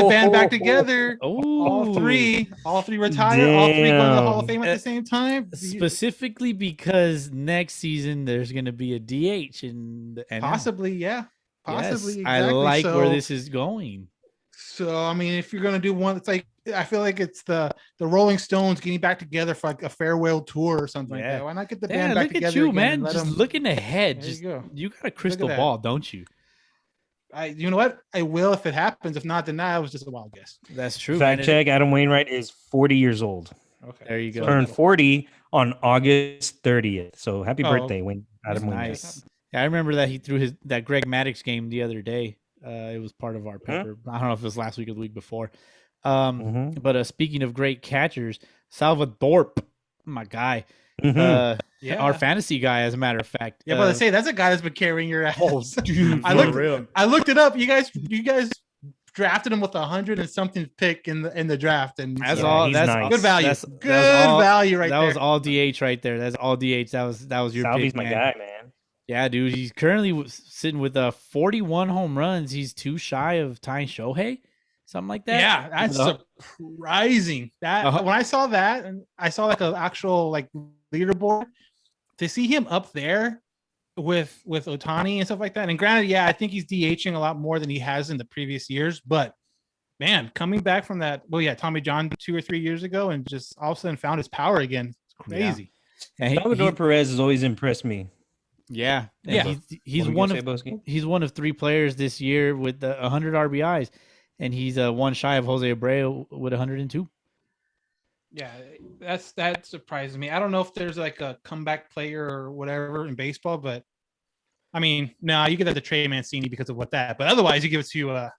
band back together. All three retire. Damn. All 3 going to the Hall of Fame at the same time. Specifically because next season there's going to be a DH and possibly, yeah, possibly. Yes, exactly. I like where this is going. So I mean, if you're going to do one, it's like I feel like it's the Rolling Stones getting back together for like a farewell tour or something like that. Why not get the band back together? Look at you, man. Just looking ahead. You got a crystal ball, don't you? You know what? I will if it happens. If not, then that was just a wild guess. That's true. Fact check: Adam Wainwright is 40 years old. Okay, there you go. Turned 40 on August 30th. So happy birthday, Adam Wainwright. Nice. Yeah, I remember that he threw that Greg Maddux game the other day. It was part of our Pepper. I don't know if it was last week or the week before. But speaking of great catchers, Salvador, my guy, our fantasy guy, as a matter of fact. Yeah, but I say that's a guy that's been carrying your ass. Oh, dude, I looked it up. You guys drafted him with 100 and something pick in the draft, and that's nice. Good value. Value right there. That was all DH right there. That's all DH. That was your Salvy's pick, my man. guy, man. Yeah, dude. He's currently sitting with 41 home runs. He's 2 shy of tying Shohei, something like that. Yeah, that's surprising. That when I saw that, and I saw like an actual like leaderboard, to see him up there with Ohtani and stuff like that. And granted, yeah, I think he's DHing a lot more than he has in the previous years. But man, coming back from that, Tommy John 2 or 3 years ago, and just all of a sudden found his power again. It's crazy. Yeah. Salvador Perez has always impressed me. Yeah. He's one of 3 players this year with 100 RBIs, and he's 1 shy of Jose Abreu with 102. Yeah, that surprises me. I don't know if there's like a comeback player or whatever in baseball, but I mean, no, you get that to Trey Mancini because of what that. But otherwise, you give it to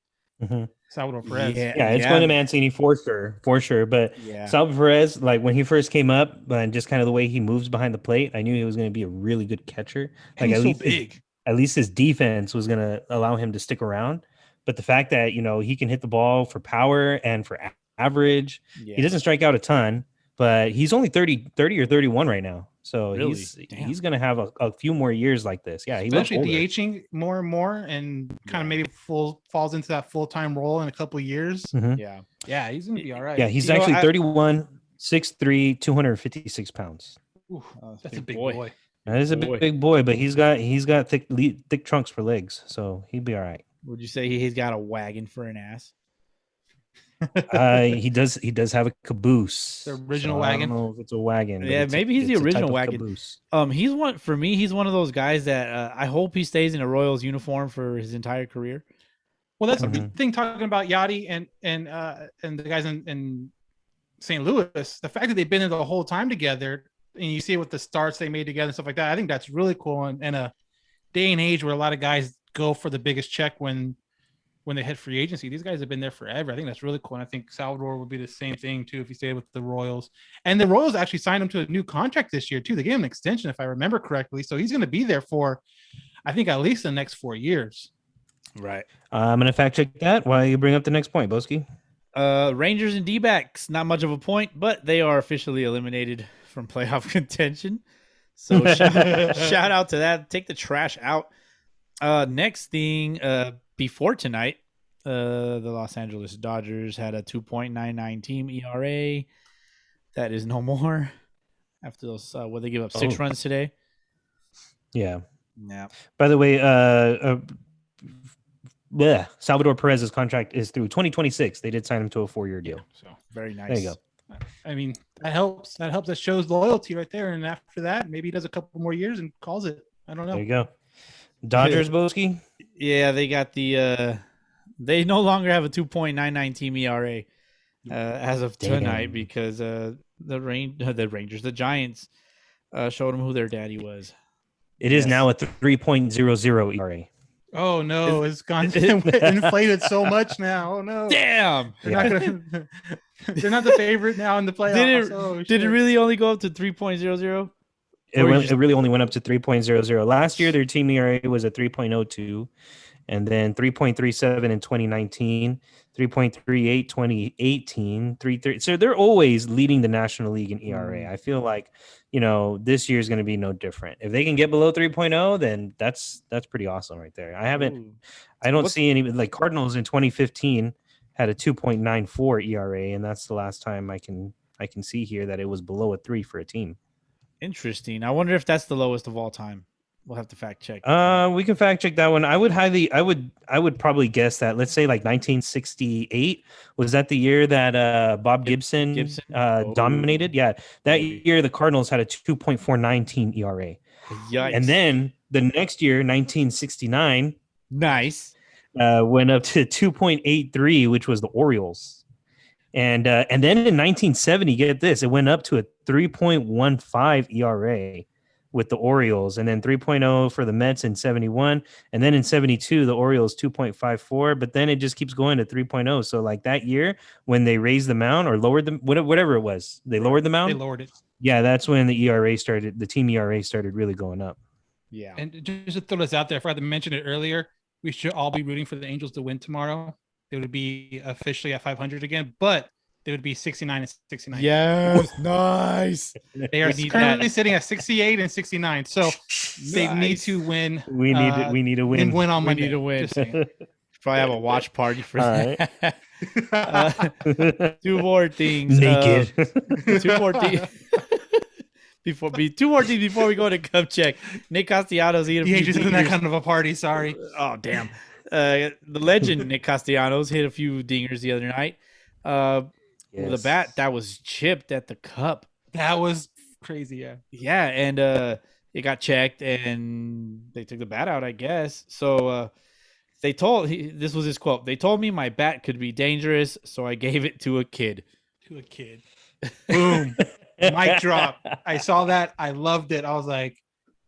Salvador Perez. Yeah, it's going to Mancini for sure. But Salvador Perez, like when he first came up, and just kind of the way he moves behind the plate, I knew he was going to be a really good catcher. Like and at least his defense was going to allow him to stick around. But the fact that he can hit the ball for power and for average, he doesn't strike out a ton, but he's only 30 or 31 right now. So really? he's going to have a few more years like this. Yeah, he especially DHing more and more, and kind of maybe falls into that full-time role in a couple of years. Yeah, he's going to be all right. Yeah, he's actually 31, 6'3", 256 pounds. Ooh, that's a big boy. That is a big boy, but he's got thick trunks for legs, so he'd be all right. Would you say he's got a wagon for an ass? He does have a caboose. The original wagon. I don't know if it's a wagon. Yeah, maybe he's the original wagon. Caboose. He's one of those guys that I hope he stays in a Royals uniform for his entire career. Well, that's the thing, talking about Yachty and the guys in St. Louis. The fact that they've been there the whole time together, and you see what the starts they made together and stuff like that. I think that's really cool. In a day and age where a lot of guys go for the biggest check when they hit free agency, these guys have been there forever. I think that's really cool. And I think Salvador would be the same thing too if he stayed with the Royals. And the Royals actually signed him to a new contract this year too. They gave him an extension, if I remember correctly. So he's going to be there for, I think, at least the next 4 years. Right. I'm going to fact check that while you bring up the next point, Boski. Rangers and D-backs, not much of a point, but they are officially eliminated from playoff contention. So shout out to that. Take the trash out. Next thing, before tonight, the Los Angeles Dodgers had a 2.99 team ERA. That is no more after those. They give up 6 runs today. Yeah. Yeah. By the way, Salvador Perez's contract is through 2026. They did sign him to a 4-year deal. So very nice. There you go. I mean, that helps. That shows loyalty right there. And after that, maybe he does a couple more years and calls it. I don't know. There you go. Dodgers, Boski? Yeah, they got they no longer have a 2.99 team ERA as of tonight because the Rangers, the Giants, showed them who their daddy was. It is now a 3.00 ERA. Oh no, it's gone inflated so much now. Oh no. Damn. They're not the favorite now in the playoffs. Did it really only go up to 3.00? It really only went up to 3.00. Last year, their team ERA was at 3.02, and then 3.37 in 2019, 3.38 2018, 3.30. So they're always leading the National League in ERA. I feel like, this year is going to be no different. If they can get below 3.0, then that's pretty awesome right there. I don't see any, like Cardinals in 2015 had a 2.94 ERA, and that's the last time I can see here that it was below a 3 for a team. Interesting. I wonder if that's the lowest of all time. We'll have to fact check. We can fact check that one. I would probably guess that. Let's say like 1968. Was that the year that Bob Gibson dominated? Yeah, that year the Cardinals had a 2.49 team ERA. Yikes. And then the next year, 1969. Nice. went up to 2.83, which was the Orioles. And then in 1970, get this, it went up to a 3.15 ERA with the Orioles, and then 3.0 for the Mets in 71. And then in 72, the Orioles 2.54, but then it just keeps going to 3.0. So like that year when they raised the mound or lowered them, whatever it was, they lowered the mound. They lowered it. Yeah, that's when the team ERA started really going up. Yeah. And just to throw this out there, if I had to mention it earlier, we should all be rooting for the Angels to win tomorrow. They would be officially at 500 again, but they would be 69 and 69. Yes, nice. They are currently sitting at 68 and 69. So they need to win. We need to win. And win on Monday. We need to win. Probably have a watch party for that. Two more things. Naked. Two more things. Two more things before we go to Cup Check. Nick Castellanos hit a few just isn't that kind of a party. Sorry. Oh damn. The legend Nick Castellanos hit a few dingers the other night. The bat that was chipped at the Cup. That was crazy. Yeah. Yeah, and it got checked and they took the bat out, I guess. So this was his quote. They told me my bat could be dangerous, so I gave it to a kid. Boom. Mic drop. I saw that. I loved it. I was like,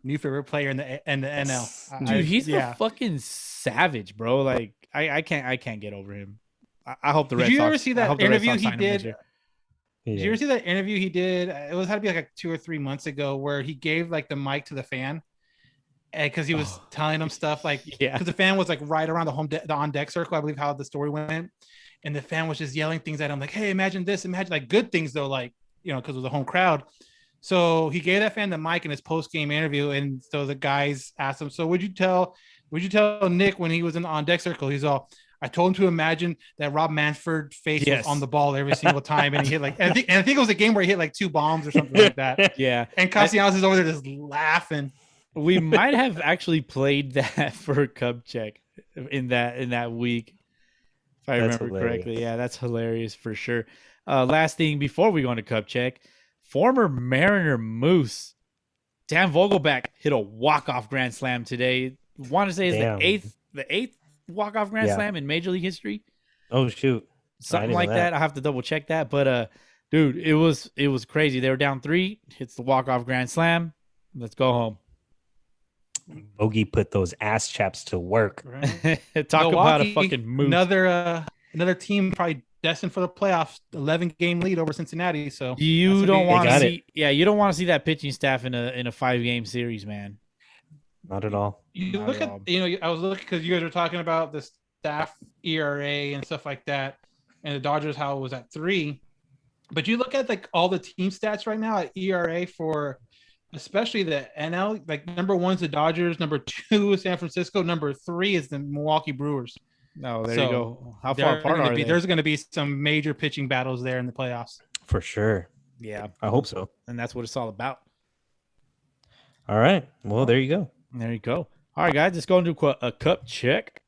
new favorite player in the NL. Dude, he's a fucking savage, bro. Like I can't get over him. I hope the Red Sox. Did you ever see that interview he did? Yeah. Did you ever see that interview he did? It had to be like 2 or 3 months ago, where he gave like the mic to the fan, because he was telling him stuff like, because the fan was like right around the on deck circle, I believe how the story went, and the fan was just yelling things at him like, "Hey, imagine this, imagine," like good things though, like because it was a home crowd. So he gave that fan the mic in his post game interview, and so the guys asked him, "So would you tell Nick when he was in the on deck circle?" He's all, "I told him to imagine that Rob Manfred's face was on the ball every single time," and he hit like, and I think it was a game where he hit like 2 bombs or something like that. Yeah, and Castellanos is over there just laughing. We might have actually played that for Cup Check in that week, if I remember correctly. Yeah, that's hilarious for sure. Last thing before we go into Cup Check, former Mariner Moose Dan Vogelback hit a walk-off grand slam today. Want to say it's the eighth walk-off grand slam in Major League history. Oh shoot, something like that. I have to double check that, but dude, it was crazy. They were down 3, hits the walk-off grand slam. Let's go home. Bogey put those ass chaps to work. Right. Talk about a fucking move. Another team probably destined for the playoffs. 11-game lead over Cincinnati. So you don't want to see. Yeah, you don't want to see that pitching staff in a 5-game series, man. Not at all. You look at I was looking because you guys were talking about the staff ERA and stuff like that, and the Dodgers how it was at 3. But you look at like all the team stats right now at ERA for especially the NL, like number 1 is the Dodgers, number 2 is San Francisco, number 3 is the Milwaukee Brewers. No, there you go. How far apart are they? There's going to be some major pitching battles there in the playoffs. For sure. Yeah. I hope so. And that's what it's all about. All right. Well, there you go. There you go. All right, guys, let's go into a Cup Check.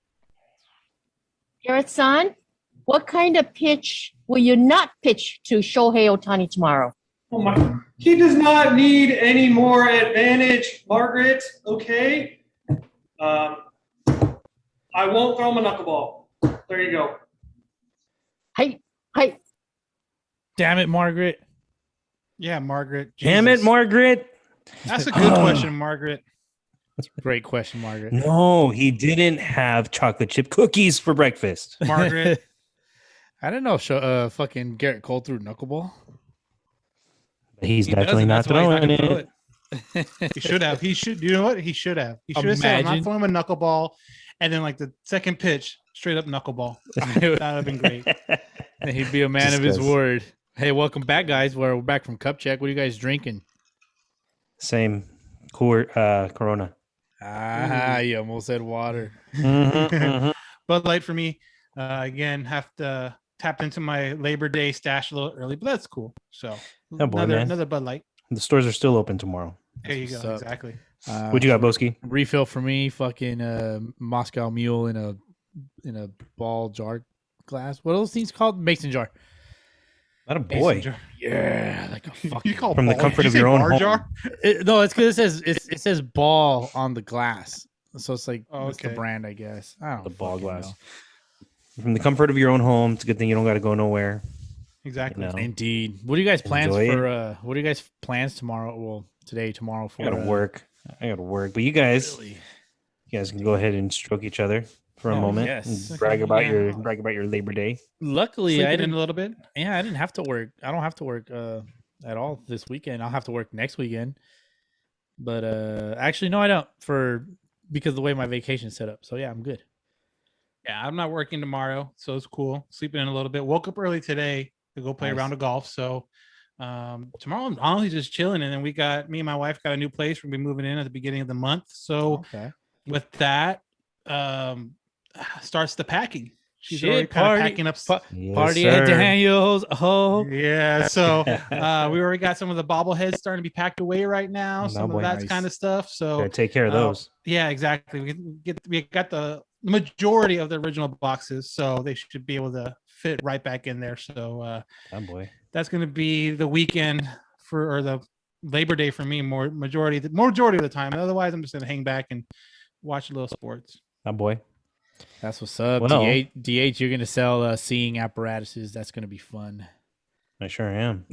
Garrett-san, what kind of pitch will you not pitch to Shohei Ohtani tomorrow? Oh my! He does not need any more advantage, Margaret. Okay. I won't throw him a knuckleball. There you go. Hey. Damn it, Margaret. Yeah, Margaret. Damn it, Margaret. That's a good question, Margaret. That's a great question, Margaret. No, he didn't have chocolate chip cookies for breakfast. Margaret. I didn't know fucking Garrett Cole threw knuckleball. He's definitely not throwing it. He should have. He should. You know what? He should have. He should have said, "I'm not throwing him a knuckleball," and then like the second pitch, straight up knuckleball. That would have been great. He'd be a man of his word. Hey, welcome back, guys. We're back from Cup Check. What are you guys drinking? Same. Corona. You almost said water. Bud Light for me. Again, have to tap into my Labor Day stash a little early, but that's cool. So another Bud Light. The stores are still open tomorrow. There you go. Exactly. What you got, Boski? Refill for me. Fucking Moscow Mule in a ball jar glass. What are those things called? Mason jar. Not a boy. Yeah, like a fucking. You call from the comfort of your own home. No, it's because it says ball on the glass. So it's like it's the brand, I guess. I don't the ball glass. know. From the comfort of your own home, it's a good thing you don't got to go nowhere. Exactly. You know? Indeed. What are you guys plans for? What are you guys plans tomorrow? Well, today, tomorrow for. I gotta work. But you guys, you guys can go ahead and stroke each other for a moment. Yes. And brag about your Labor Day. Luckily, Sleeping in a little bit. Yeah, I didn't have to work. I don't have to work at all this weekend. I'll have to work next weekend. But actually, no, I don't. Because of the way my vacation's set up. So yeah, I'm good. Yeah, I'm not working tomorrow, so it's cool. Sleeping in a little bit. Woke up early today to go play a round of golf. So tomorrow I'm honestly just chilling. And then me and my wife got a new place. We'll be moving in at the beginning of the month. So with that, starts the packing. She's already kind of packing up. Party at Daniel's. Oh, yeah. So we already got some of the bobbleheads starting to be packed away right now. Some of that kind of stuff. So gotta take care of those. Yeah, exactly. We got the majority of the original boxes, so they should be able to fit right back in there. So that's going to be the weekend or the Labor Day for me. Majority of the time. Otherwise, I'm just going to hang back and watch a little sports. That's what's up. Well, DH, you're going to sell seeing apparatuses. That's going to be fun. I sure am.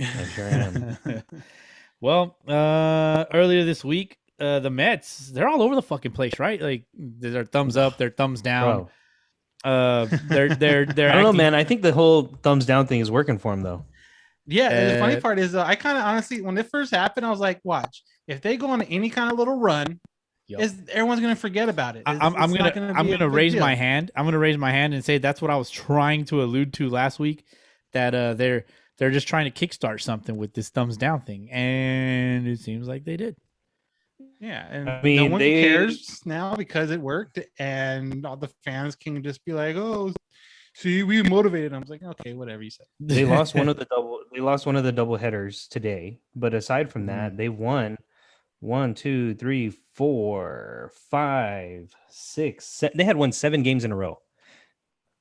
Well, earlier this week, the Mets, they're all over the fucking place, right? Like their thumbs up, their thumbs down. They're I don't know, man. I think the whole thumbs down thing is working for them, though. Yeah, the funny part is, I kind of honestly, when it first happened, I was like, watch, if they go on any kind of little run, everyone's gonna forget about it. I'm gonna raise my hand. I'm gonna raise my hand and say that's what I was trying to allude to last week. That they're just trying to kickstart something with this thumbs down thing, and it seems like they did. Yeah, and I mean, no one cares now because it worked, and all the fans can just be like, "Oh, see, we motivated." I was like, "Okay, whatever you said." They lost one of the double headers today, but aside from that, they won 1, 2, 3, 4, 5, 6. They had won 7 games in a row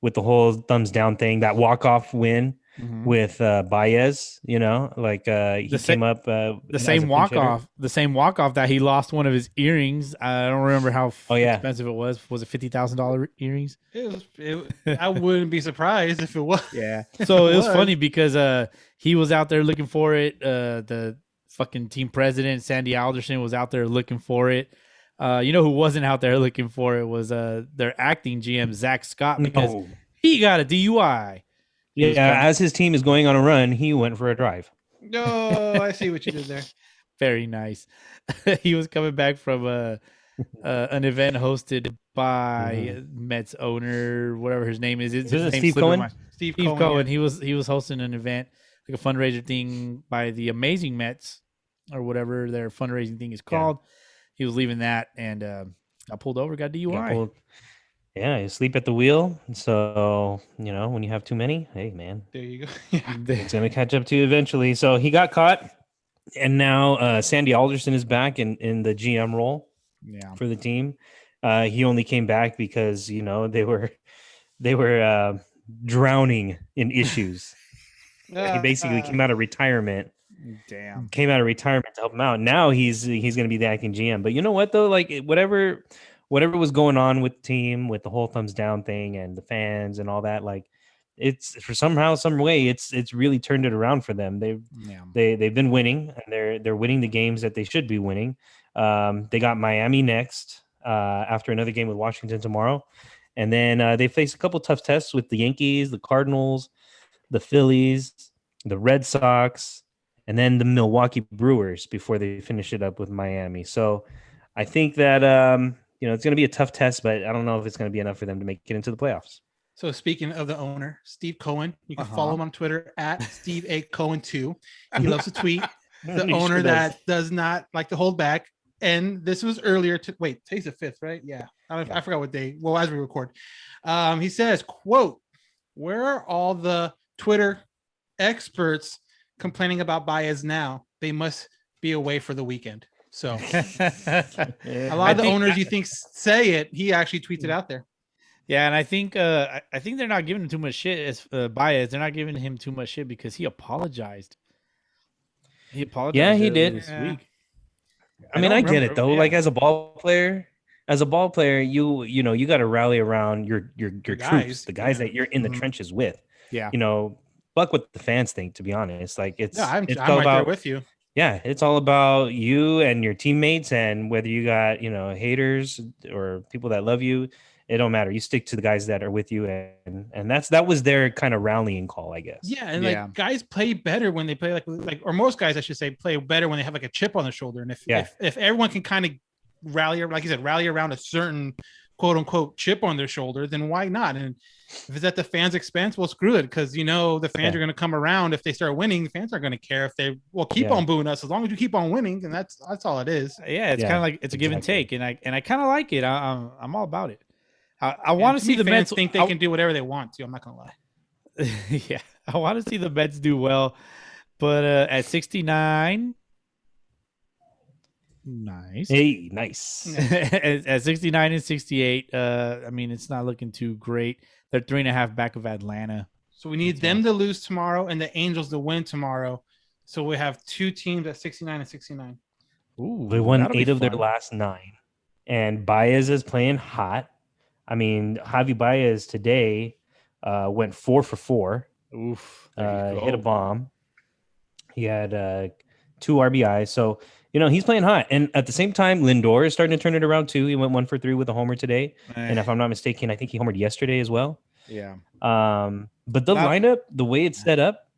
with the whole thumbs down thing. That walk-off win with Baez, he came up the same walk-off that he lost one of his earrings. I don't remember how expensive it was. Was it $50,000 earrings? I wouldn't be surprised if it was. Yeah. So it was funny because he was out there looking for it. The fucking team president Sandy Alderson was out there looking for it. Who wasn't out there looking for it was their acting GM Zach Scott, because he got a DUI. Yeah, as his team is going on a run, he went for a drive. No, I see what you did there. Very nice. He was coming back from an event hosted by Mets owner, whatever his name is. Steve Cohen? Steve Cohen. Yeah. He was hosting an event, like a fundraiser thing by the Amazing Mets, or whatever their fundraising thing is called. Yeah. He was leaving that and got pulled over, got DUI. Yeah, you sleep at the wheel. So, when you have too many, hey, man. There you go. Yeah. It's going to catch up to you eventually. So he got caught. And now Sandy Alderson is back in the GM role for the team. He only came back because, they were drowning in issues. He basically came out of retirement. Damn. Came out of retirement to help him out. Now he's going to be the acting GM. But you know what, though? Like, whatever was going on with the team, with the whole thumbs down thing and the fans and all that, like, it's for some way it's really turned it around for them. They've been winning, and they're winning the games that they should be winning. They got Miami next after another game with Washington tomorrow, and then they face a couple tough tests with the Yankees, the Cardinals, the Phillies, the Red Sox, and then the Milwaukee Brewers before they finish it up with Miami. So I think that it's going to be a tough test, but I don't know if it's going to be enough for them to make it into the playoffs. So speaking of the owner, Steve Cohen, you can follow him on Twitter at Steve A. Cohen 2. He loves to tweet. The owner that does not like to hold back. And this was earlier today's the 5th, right? Yeah. I forgot what day. Well, as we record, he says, quote, "Where are all the Twitter experts complaining about Baez now? They must be away for the weekend." So a lot of the owners you think say it, he actually tweets it out there. Yeah, and I think they're not giving him too much shit as Baez. They're not giving him too much shit because he apologized. He apologized. Yeah, he did this week. I mean, I get it though. Yeah. Like, as a ball player, as a ball player, you know, you got to rally around your troops, the guys yeah. that you're in the trenches with. Yeah. You know, fuck what the fans think, to be honest. Like it's I'm all right about there with you. yeah, it's all about you and your teammates, and whether you got, you know, haters or people that love you, it don't matter. You stick to the guys that are with you, and that was their kind of rallying call, I guess. Yeah, and like guys play better when they play like or most guys I should say play better when they have like a chip on their shoulder. And if everyone can kind of rally, like you said, rally around a certain quote unquote chip on their shoulder, then why not? And if it's at the fans' expense, well, screw it, because you know the fans are going to come around. If they start winning, the fans aren't going to care. If they keep on booing us, as long as you keep on winning, and that's all it is. Yeah, it's kind of like it's a give and take, and I kind of like it. I'm all about it. I want to see the fans Mets think they can do whatever they want to. I'm not going to lie. Yeah, I want to see the Mets do well, but at 69. Nice. Hey, nice. At 69 and 68, I mean, it's not looking too great. They're 3.5 back of Atlanta. So we need them to lose tomorrow and the Angels to win tomorrow. So we have two teams at 69 and 69. Ooh, they won 8 of their last 9, and Baez is playing hot. I mean, Javi Baez today went 4 for 4. Oof. Hit a bomb. He had 2 RBIs. So, you know, he's playing hot. And at the same time, Lindor is starting to turn it around too. He went 1 for 3 with a homer today. And if I'm not mistaken, I think he homered yesterday as well. Yeah. But the lineup, the way it's set up,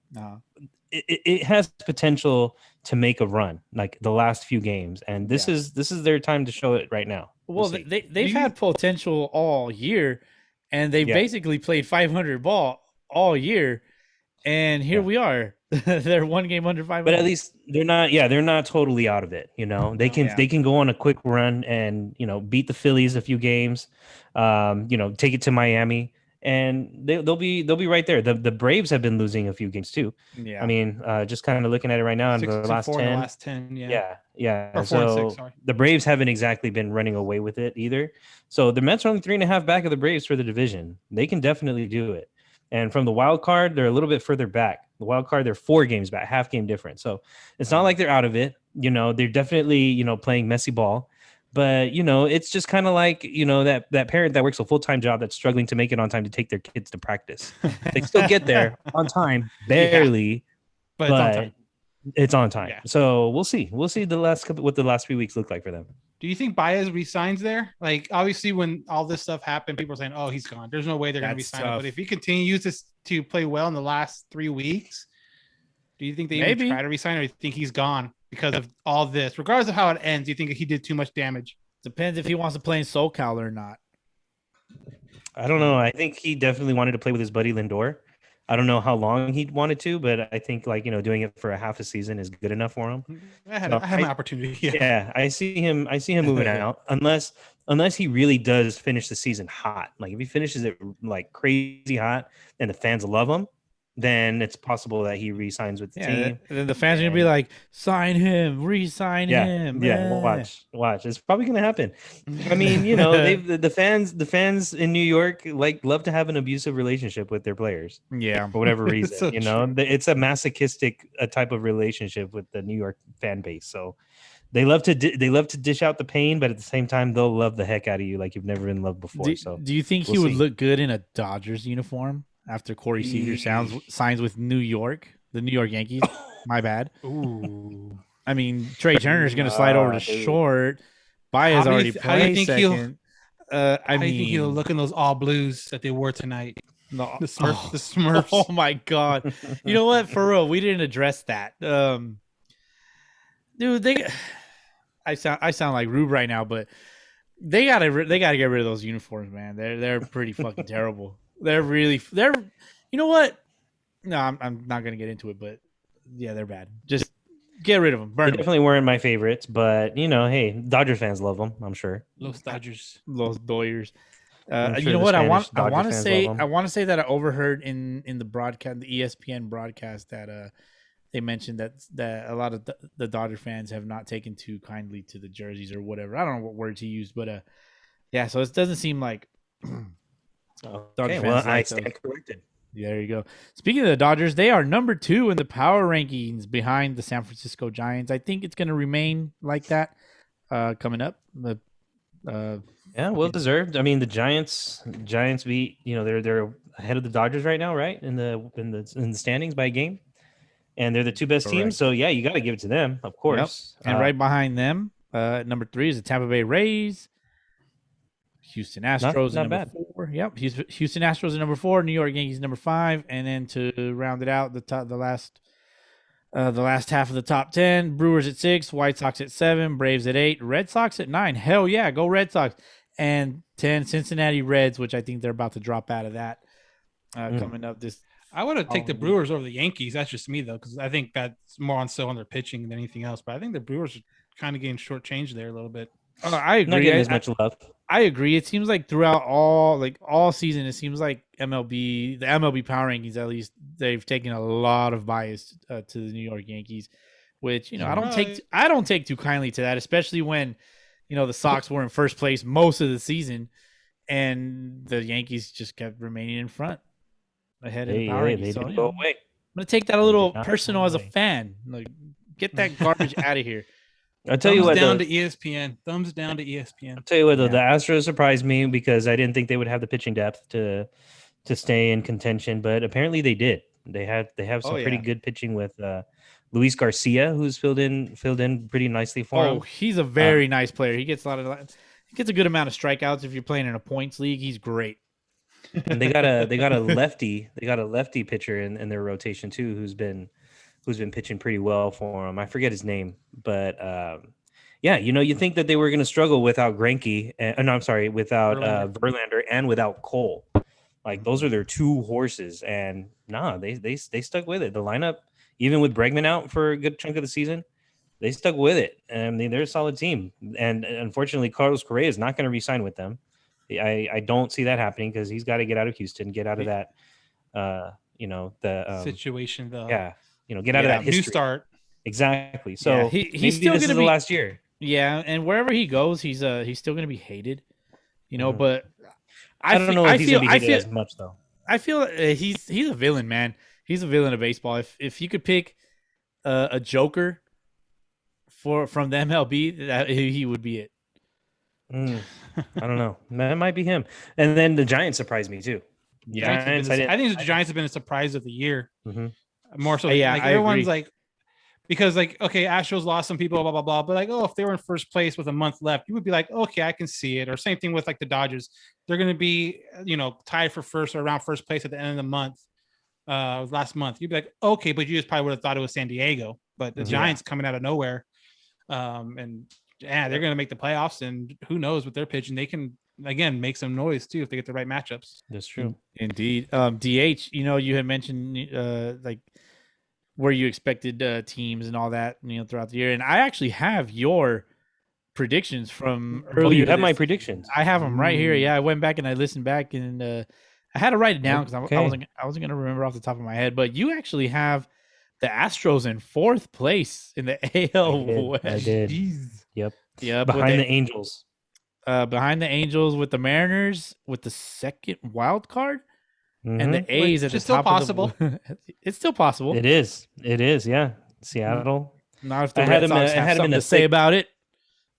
it has potential to make a run like the last few games. And this is their time to show it right now. Well, they've had potential all year, and they basically played 500 ball all year. And here we are. They're 1 game under 500. But at least they're not totally out of it. You know, they can go on a quick run and, you know, beat the Phillies a few games, you know, take it to Miami, and they'll be right there. The Braves have been losing a few games too. Yeah. I mean, just kind of looking at it right now in the last 10. Yeah. Or 4 so and 6, sorry. the Braves haven't exactly been running away with it either. So the Mets are only 3.5 back of the Braves for the division. They can definitely do it. And from the wild card, they're a little bit further back. The wild card, they're 4 games back, half game difference. So it's not like they're out of it. You know, they're definitely, you know, playing messy ball. But, you know, it's just kind of like, you know, that parent that works a full-time job that's struggling to make it on time to take their kids to practice. They still get there on time, barely, but it's on time. It's on time. Yeah. So we'll see. We'll see what the last few weeks look like for them. Do you think Baez resigns there? Like, obviously, when all this stuff happened, people are saying, "Oh, he's gone." There's no way they're going to resign him. But if he continues to play well in the last 3 weeks, do you think they even try to resign, or do you think he's gone because of all this? Regardless of how it ends, do you think he did too much damage? Depends if he wants to play in SoCal or not. I don't know. I think he definitely wanted to play with his buddy Lindor. I don't know how long he wanted to, but I think, like, you know, doing it for a half a season is good enough for him. I had an opportunity. Yeah, I see him moving out unless he really does finish the season hot. Like if he finishes it like crazy hot and the fans love him, then it's possible that he re-signs with the team. Then the fans are gonna be like, sign him, re-sign him. Yeah, watch. It's probably gonna happen. I mean, you know, the fans in New York love to have an abusive relationship with their players. Yeah, for whatever reason. So you know, it's a masochistic type of relationship with the New York fan base. So they love to dish out the pain, but at the same time, they'll love the heck out of you like you've never been loved before. Do you think he would look good in a Dodgers uniform after Corey Seager signs with New York, the New York Yankees? My bad. Ooh. I mean, Trey Turner's going to slide over to short. Baez already played second. How do you think he'll look in those all blues that they wore tonight? No. The Smurfs. Oh my God. You know what? For real, we didn't address that. Dude, I sound like Rube right now, but they gotta get rid of those uniforms, man. They're pretty fucking terrible. They're you know what? No, I'm not gonna get into it, but yeah, they're bad. Just get rid of them. Burn them. Definitely weren't my favorites, but you know, hey, Dodger fans love them. I'm sure. Los Dodgers, Los Doyers. Sure you know what? I want to say that I overheard in the broadcast, the ESPN broadcast, that they mentioned that a lot of the Dodger fans have not taken too kindly to the jerseys or whatever. I don't know what words he used, but yeah. So it doesn't seem like. Okay, well, I stand corrected. Yeah, there you go. Speaking of the Dodgers, they are number 2 in the power rankings behind the San Francisco Giants. I think it's going to remain like that coming up. Yeah, well deserved. I mean, the Giants beat, they're ahead of the Dodgers right now, right? In the standings by a game. And they're the two best teams, so yeah, you got to give it to them, of course. Yep. And right behind them, number 3 is the Tampa Bay Rays. Houston Astros not number bad. 4. Yep, Houston Astros is number 4. New York Yankees number 5, and then to round it out, the last half of the top 10: Brewers at 6, White Sox at 7, Braves at 8, Red Sox at 9. Hell yeah, go Red Sox! And 10, Cincinnati Reds, which I think they're about to drop out of that coming up this. I would have taken the Brewers over the Yankees. That's just me though, because I think that's more on their pitching than anything else. But I think the Brewers are kind of getting shortchanged there a little bit. I agree. Not getting as much love. I agree. It seems like throughout all season, it seems like the MLB power rankings, at least, they've taken a lot of bias to the New York Yankees, which I don't take too kindly to that, especially when the Sox were in first place most of the season, and the Yankees just kept remaining in front. Ahead of the power rankings. So, go away. I'm gonna take that a little personal as a fan. Like, get that garbage out of here. I'll tell you what. Thumbs down to ESPN. Thumbs down to ESPN. I'll tell you what. The Astros surprised me because I didn't think they would have the pitching depth to stay in contention, but apparently they did. They have some pretty good pitching with Luis Garcia, who's filled in pretty nicely for him. He's a very nice player. He gets a good amount of strikeouts if you're playing in a points league. He's great. And they got a lefty pitcher in their rotation too, who's been pitching pretty well for them. I forget his name, but you think that they were going to struggle without Greinke, without Verlander and without Cole. Like, those are their two horses, and they stuck with it. The lineup, even with Bregman out for a good chunk of the season, they stuck with it. I mean, they're a solid team, and unfortunately, Carlos Correa is not going to re-sign with them. I don't see that happening because he's got to get out of Houston, get out of that, situation. Get out of that history. New start. Exactly. So he's still going to be the last year. Yeah, and wherever he goes, he's still going to be hated. But I don't know if he's going to be hated as much though. I feel he's a villain, man. He's a villain of baseball. If you could pick a Joker from the MLB, he would be it. I don't know. That might be him. And then the Giants surprised me too. Giants, I think the Giants have been a surprise of the year. Mm-hmm. More so, everyone's like, because Astros lost some people, blah blah blah. But if they were in first place with a month left, you would be like, okay, I can see it. Or same thing with the Dodgers. They're going to be tied for first or around first place at the end of the month. Last month, you'd be like, okay, but you just probably would have thought it was San Diego. But the Giants coming out of nowhere, and they're going to make the playoffs, and who knows with their pitching, they can again make some noise too if they get the right matchups. That's true. Indeed. DH, you had mentioned where you expected teams and all that, throughout the year, and I actually have your predictions from earlier. Oh, you have my predictions. I have them right here. Yeah, I went back and I listened back, and I had to write it down because I wasn't going to remember off the top of my head. But you actually have the Astros in fourth place in the AL West. I did. Jeez. Yep. Behind the Angels. Behind the Angels, with the Mariners with the second wild card, and the A's at the top. Still possible. It's still possible. It is. Yeah. Seattle. Not if the Red Sox have something to say about it.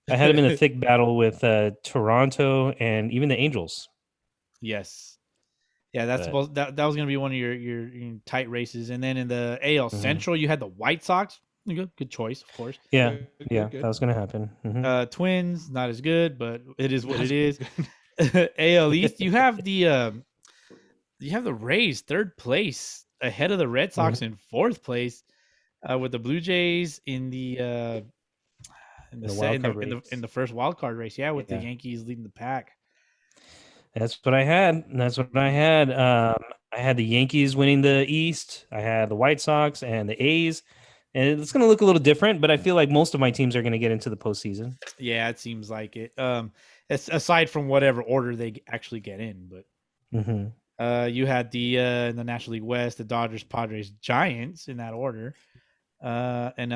I had him in a thick battle with Toronto and even the Angels. Yes. Yeah, that was going to be one of your tight races. And then in the AL Central, you had the White Sox. Good choice, of course. Yeah, good. That was going to happen. Mm-hmm. Twins, not as good, but it is what it is. AL East, you have the Rays third place ahead of the Red Sox in fourth place, with the Blue Jays in the first wild card race. Yeah, with the Yankees leading the pack. That's what I had. I had the Yankees winning the East. I had the White Sox and the A's. And it's going to look a little different, but I feel like most of my teams are going to get into the postseason. Yeah, it seems like it. Aside from whatever order they actually get in, but you had in the National League West, the Dodgers, Padres, Giants in that order, and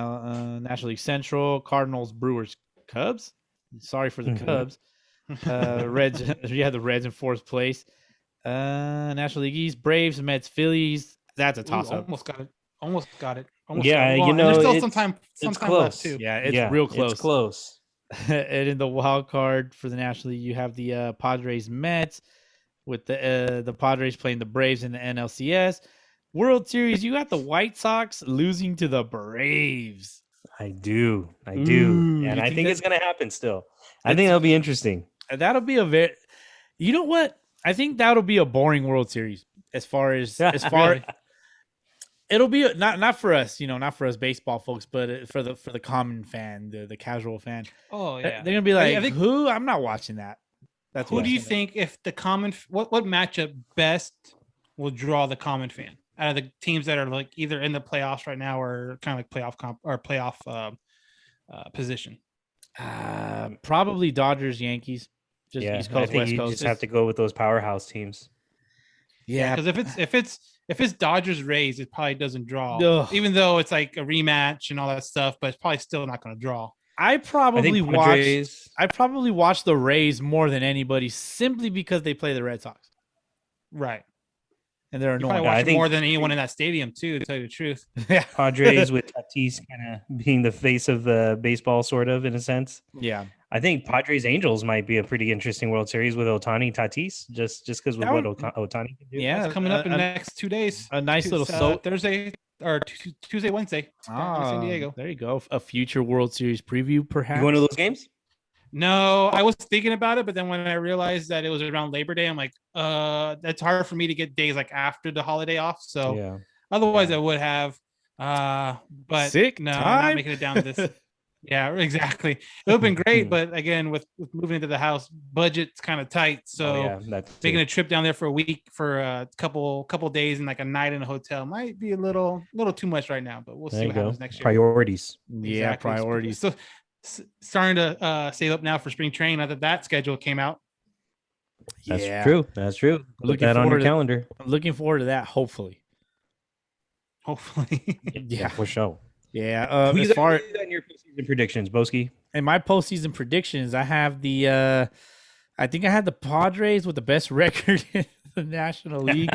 National League Central, Cardinals, Brewers, Cubs. Sorry for the Cubs. Reds. You had the Reds in fourth place. National League East, Braves, Mets, Phillies. That's a toss-up. Almost got it. Yeah, there's still some time close. left too. Yeah, it's real close. It's close. And in the wild card for the National League, you have the Padres Mets with the Padres playing the Braves in the NLCS. World Series, you got the White Sox losing to the Braves. I do. Ooh, And I think it's going to happen still. I It's- think that'll be interesting. That'll be you know what? I think that'll be a boring World Series as far Really? it'll be not for us, not for us baseball folks, but for the common fan, the casual fan. Oh yeah, They're gonna be like, I think, who? I'm not watching that. That's who do you think if the common what matchup best will draw the common fan out of the teams that are like either in the playoffs right now or kind of like playoff position? Probably Dodgers, Yankees. Just East Coast, I think West you Coast. just have to go with those powerhouse teams. Yeah, because if it's Dodgers Rays, it probably doesn't draw, Ugh. even though it's like a rematch and all that stuff. But it's probably still not going to draw. I probably Padres- watch the Rays more than anybody simply because they play the Red Sox. Right. And they're You probably annoying. watch it more than anyone in that stadium too, to tell you the truth. Yeah. Padres with Tatis kind of being the face of baseball, sort of, in a sense. Yeah. I think Padres Angels might be a pretty interesting World Series with Otani Tatis, just because with what Otani can do. Yeah, It's coming up in the next 2 days. A nice little Thursday or Tuesday, Wednesday. San Diego. There you go. A future World Series preview, perhaps. You going to those games? No, I was thinking about it, but then when I realized that it was around Labor Day, I'm like, that's hard for me to get days like after the holiday off. So otherwise I would have. But Sick no, I'm time. not making it down to this. Yeah, exactly. It would have been great, but again, with moving into the house, budget's kind of tight. So making a trip down there for a week for a couple days and like a night in a hotel might be a little too much right now. But we'll see what happens next year. Priorities. Yeah, priorities. So starting to save up now for spring training now that schedule came out. That's true. That's true. Look that on your calendar. I'm looking forward to that. Hopefully. Yeah, for sure. Yeah. Who's As far in your postseason predictions, Boski? In my postseason predictions, I have I think I had the Padres with the best record in the National League.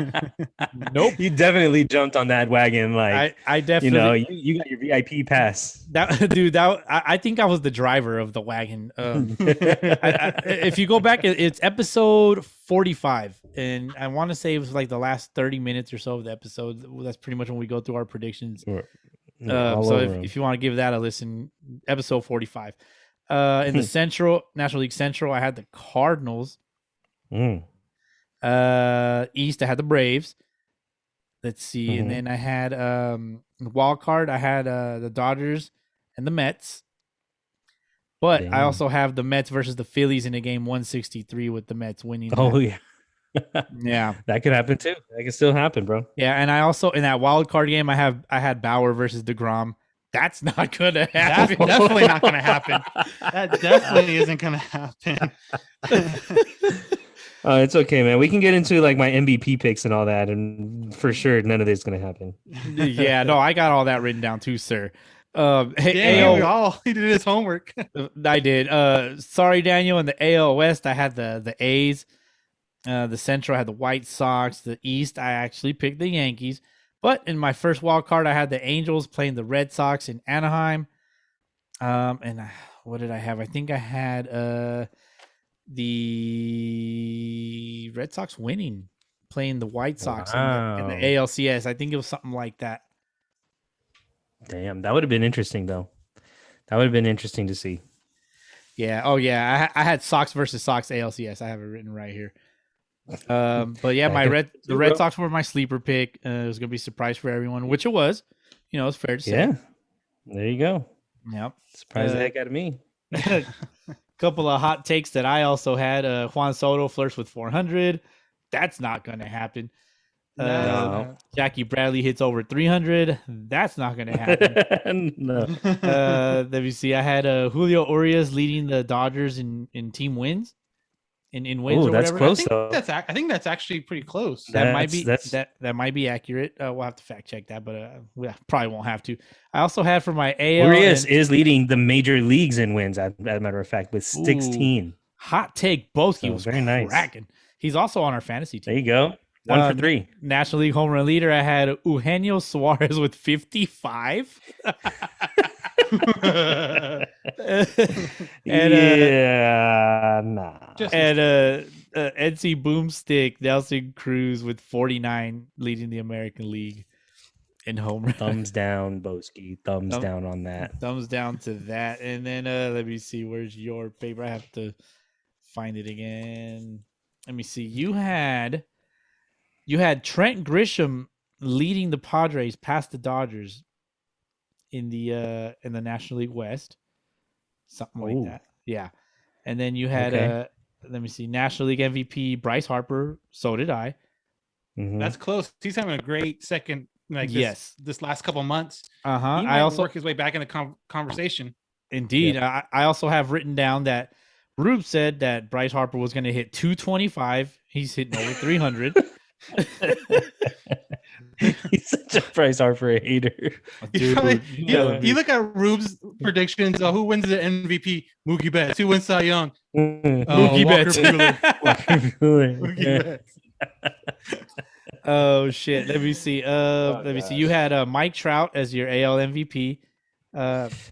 Nope. You definitely jumped on that wagon. Like I definitely, you got your VIP pass. I think I was the driver of the wagon. If you go back, it's episode 45, and I want to say it was like the last 30 minutes or so of the episode. That's pretty much when we go through our predictions. So if you want to give that a listen, episode 45. In the National League Central, I had the Cardinals. East, I had the Braves. Let's see. And then I had the wild card, I had the Dodgers and the Mets. But I also have the Mets versus the Phillies in a game 163 with the Mets winning. Yeah, that could happen too. That could still happen, bro. Yeah, and I also in that wild card game I had Bauer versus DeGrom. That's not gonna happen. That's definitely not gonna happen. That definitely isn't gonna happen. It's okay, man. We can get into like my MVP picks and all that, and for sure none of this is gonna happen. Yeah, no, I got all that written down too, sir. He did his homework. I did. Sorry, Daniel. In the AL West, I had the A's. The Central, I had the White Sox. The East, I actually picked the Yankees. But in my first wild card, I had the Angels playing the Red Sox in Anaheim. And what did I have? I think I had the Red Sox winning, playing the White Sox in the ALCS. I think it was something like that. Damn, that would have been interesting, though. That would have been interesting to see. Yeah. Oh, yeah. I had Sox versus Sox ALCS. I have it written right here. But yeah, the Red Sox were my sleeper pick. It was gonna be a surprise for everyone, which it was. It's fair to say. Yeah, there you go. Yep. Surprise the heck out of me. Couple of hot takes that I also had. Juan Soto flirts with 400. That's not gonna happen. No. Jackie Bradley hits over 300. That's not gonna happen. No. Let me see. I had Julio Urias leading the Dodgers in team wins. In wins, or that's whatever. close though. I think that's actually pretty close. That might be accurate. We'll have to fact check that, but we probably won't have to. I also had for my AL. Urias is leading the major leagues in wins. As a matter of fact, with 16. Hot take. Boski was very nice. Cracking. He's also on our fantasy team. There you go. 1 for 3. National League home run leader. I had Eugenio Suarez with 55. Nah. And NC Boomstick, Nelson Cruz with 49 leading the American League in home run. Thumbs down, Boski. Thumbs down on that. Thumbs down to that. And then let me see. Where's your paper? I have to find it again. Let me see. You had Trent Grisham leading the Padres past the Dodgers in the National League West. Something like that. Yeah. And then you had let me see, National League MVP Bryce Harper. So did I. Mm-hmm. That's close. He's having a great second this last couple months. Uh-huh. He might also work his way back in the conversation. Indeed. Yep. I also have written down that Rube said that Bryce Harper was going to hit 225. He's hitting over 300. He's such a Bryce Harper hater. Dude, you look at Rube's predictions. Who wins the MVP? Mookie Betts. Who wins Cy Young? Mookie Betts. Mookie Betts. Oh shit! Let me see. Let me see. You had Mike Trout as your AL MVP.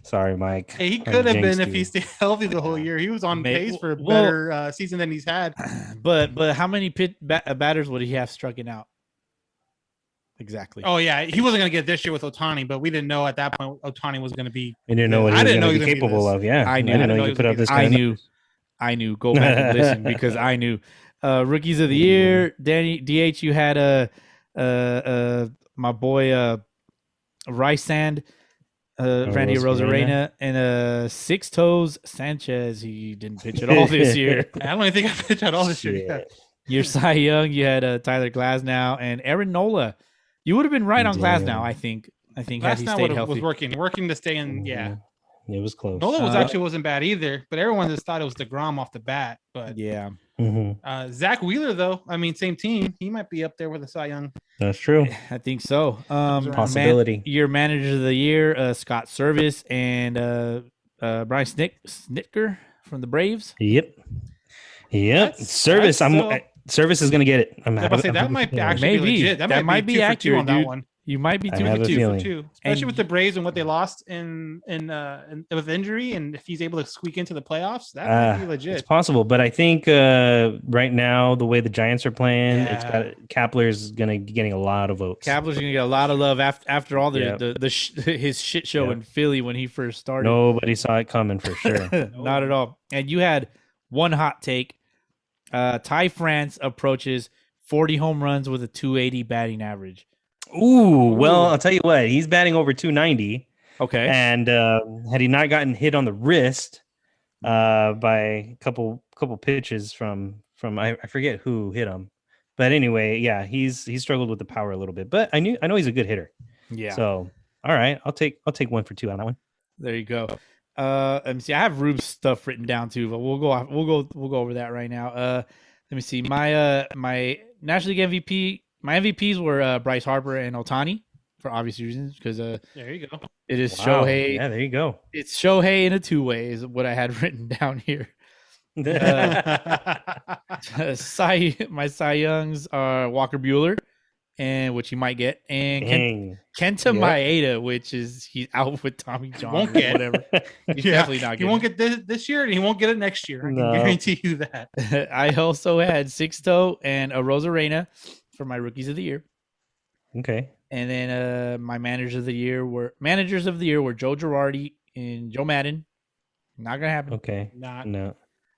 Sorry, Mike. Hey, he could have been if he stayed healthy the whole year. He was on pace for a better season than he's had. But how many batters would he have striking out? Exactly. Oh yeah, he wasn't going to get this year with Ohtani, but we didn't know at that point Ohtani was going to be. We didn't know what he was going to be capable of. Yeah, I didn't know he could put up this. I knew. Go back and listen because I knew. Rookies of the year, Danny DH. You had my boy Rice Sand, Randy Rosarena, and Six Toes Sanchez. He didn't pitch at all this year. I don't even think I pitched at all this year. Yeah. Your Cy Young, you had Tyler Glasnow and Aaron Nola. You would have been right on Glasnow, I think. Had he stayed healthy. Was working to stay in. Yeah, it was close. Nola wasn't bad either, but everyone just thought it was DeGrom off the bat. But yeah, Zach Wheeler though, I mean, same team. He might be up there with the Cy Young. That's true. I think so. Possibility. Your manager of the year, Scott Service and Bryce Snitker from the Braves. Yep. Service. Service is going to get it. That might be actually legit. That might be accurate on that one. You might be 2 for 2, especially with the Braves and what they lost in with injury. And if he's able to squeak into the playoffs, that might be legit. It's possible, but I think right now the way the Giants are playing, it's got Kapler's gonna be getting a lot of votes. Kapler's gonna get a lot of love after all his shit show in Philly when he first started. Nobody saw it coming for sure. Not at all. And you had one hot take. Ty France approaches 40 home runs with a 280 batting average. Ooh, well, I'll tell you what, he's batting over 290. Okay. And had he not gotten hit on the wrist by a couple pitches from I forget who hit him. But anyway, yeah, he's struggled with the power a little bit. But I know he's a good hitter. Yeah. So all right, I'll take 1 for 2 on that one. There you go. Let me see. I have Rube's stuff written down too, but we'll go over that right now. Let me see. My National League MVP. My MVPs were Bryce Harper and Ohtani for obvious reasons because there you go. It is Shohei. Yeah, there you go. It's Shohei in a two-way is what I had written down here. My Cy Youngs are Walker Buehler, and which you might get, and Kenta Maeda, which is he's out with Tommy John. Won't get whatever. He's definitely not. He won't get this year, and he won't get it next year. I can guarantee you that. I also had Sixto and a Rosarena for my rookies of the year. Okay. And then my managers of the year were Joe Girardi and Joe Madden. Not gonna happen. Okay. No.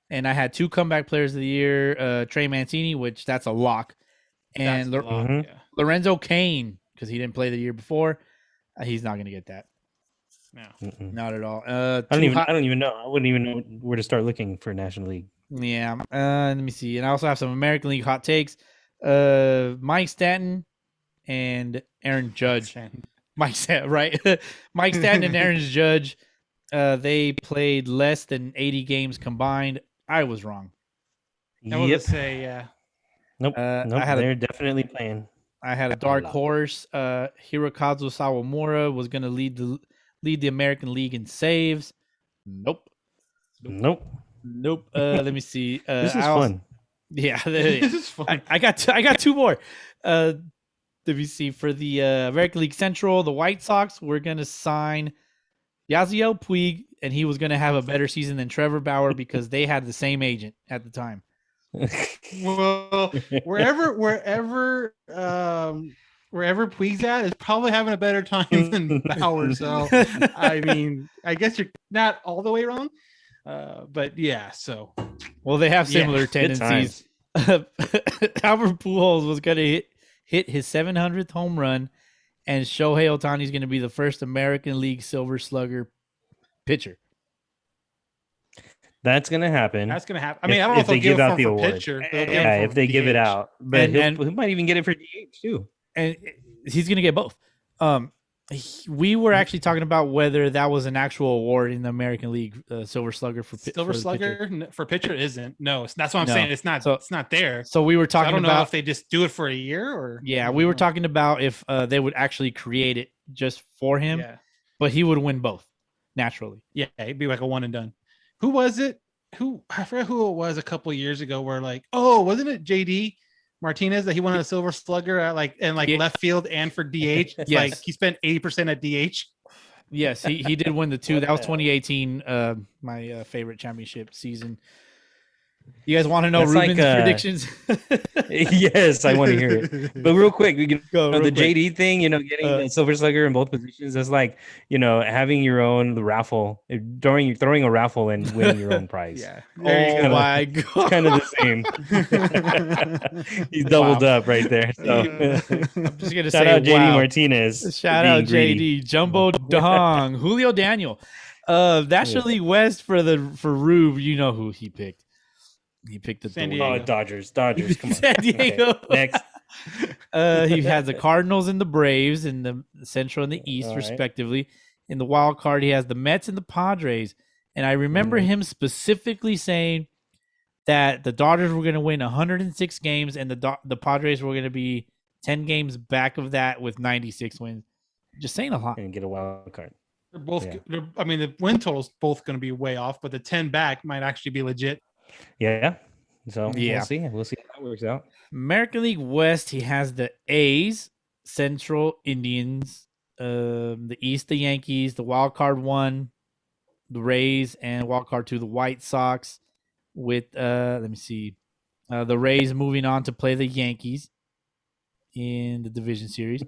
And I had 2 comeback players of the year, Trey Mancini, which that's a lock, and Lorenzo Cain, because he didn't play the year before. He's not gonna get that. No, not at all. I don't even know. I wouldn't even know where to start looking for National League. Yeah. Let me see. And I also have some American League hot takes. Mike Stanton and Aaron Judge. Mike Stanton and Aaron Judge. They played less than 80 games combined. I was wrong. I was gonna say, yeah. Nope. They're definitely playing. I had a dark horse. Hirokazu Sawamura was going to lead the American League in saves. Nope. Let me see. This is fun. Yeah, this is fun. I got 2 more. Let me see. For the American League Central, the White Sox, we're going to sign Yasiel Puig, and he was going to have a better season than Trevor Bauer because they had the same agent at the time. Well, wherever Puig's at is probably having a better time than Bauer. So, I mean, I guess you're not all the way wrong. But yeah, so. Well, they have similar tendencies. Albert Pujols was going to hit his 700th home run, and Shohei Ohtani is going to be the first American League Silver Slugger pitcher. That's going to happen. That's going to happen. I mean, I don't know if they give out the award. Pitcher, if they give it out. But he might even get it for DH too. And he's going to get both. We were actually talking about whether that was an actual award in the American League, Silver Slugger for Silver Slugger for pitcher isn't. No, that's what I'm saying. It's not. It's not there. So we were talking I don't about know if they just do it for a year or. Yeah, we were talking about if they would actually create it just for him, but he would win both naturally. Yeah, it'd be like a one and done. Who was it? I forgot who it was a couple of years ago. Where wasn't it JD Martinez that he won a Silver Slugger at left field and for DH? Yes. Like he spent 80% at DH. Yes, he did win the two. That was 2018, my favorite championship season. You guys want to know Ruben's predictions? Yes, I want to hear it. But real quick, we can go the JD thing. Getting the Silver Slugger in both positions is like having your own raffle, throwing a raffle and winning your own prize. Yeah. Oh my god, kind of the same. He's doubled up right there. So I'm just gonna shout out JD Martinez. Shout out JD Jumbo Dong Julio Daniel. National League West for Rube. You know who he picked. He picked the San Diego. Dodgers. Come on. San Diego. Okay, next. He has the Cardinals and the Braves in the Central and the East, respectively. In the wild card, he has the Mets and the Padres. And I remember him specifically saying that the Dodgers were going to win 106 games and the Padres were going to be 10 games back of that with 96 wins. Just saying a lot. And get a wild card. They're both. Yeah. I mean, the win total's both going to be way off, but the 10 back might actually be legit. Yeah. So we'll see. We'll see how that works out. American League West, he has the A's, Central Indians, the East, the Yankees, the wild card 1, the Rays, and wild card 2, the White Sox. With let me see, the Rays moving on to play the Yankees in the division series.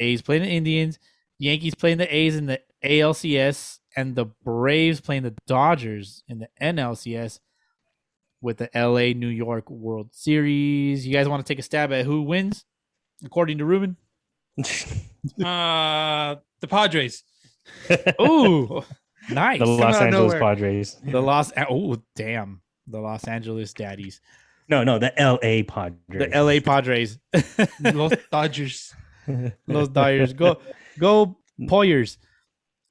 A's playing the Indians, Yankees playing the A's in the ALCS, and the Braves playing the Dodgers in the NLCS with the LA New York World Series. You guys want to take a stab at who wins, according to Ruben? The Padres. Ooh, nice. The Los Angeles Padres. The Los Angeles Daddies. No, the LA Padres. The LA Padres. Los Dodgers. Los Dodgers. Go Poyers.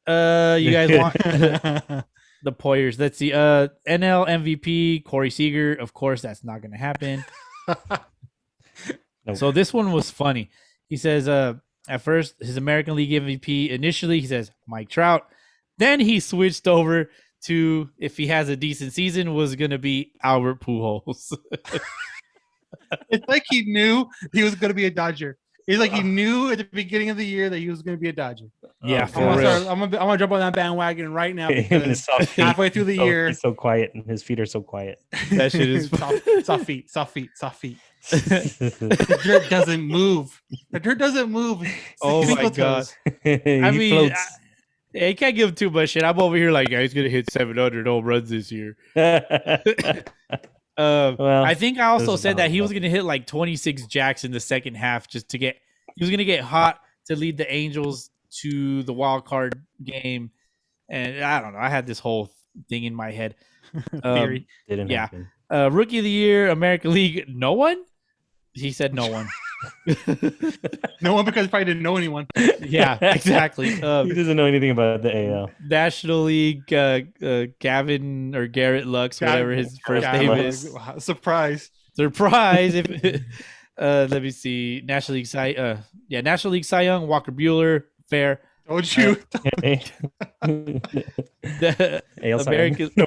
You guys want the Poyers? Let's see. NL MVP Corey Seager. Of course, that's not going to happen. Nope. So this one was funny. He says, at first, his American League MVP initially, he says Mike Trout. Then he switched over to, if he has a decent season, was going to be Albert Pujols. It's like he knew he was going to be a Dodger. It's like he knew at the beginning of the year that he was going to be a Dodger. Yeah, I'm gonna jump on that bandwagon right now because halfway through the year, he's so quiet and his feet are so quiet. That shit is soft feet. The dirt doesn't move. The dirt doesn't move. Oh my god! I mean, I can't give him too much shit. I'm over here like, he's gonna hit 700 home runs this year. Well, I think I also said that he was going to hit like 26 jacks in the second half he was going to get hot to lead the Angels to the wild card game. And I don't know. I had this whole thing in my head. Theory. Didn't happen. Rookie of the year, American League. No one? He said no one. No one because he probably didn't know anyone. Yeah, exactly. He doesn't know anything about the AL. National League, Gavin or Garrett Lux, whatever his first name is. Surprise. If let me see. National League National League Cy Young, Walker Buehler, fair. Don't you? The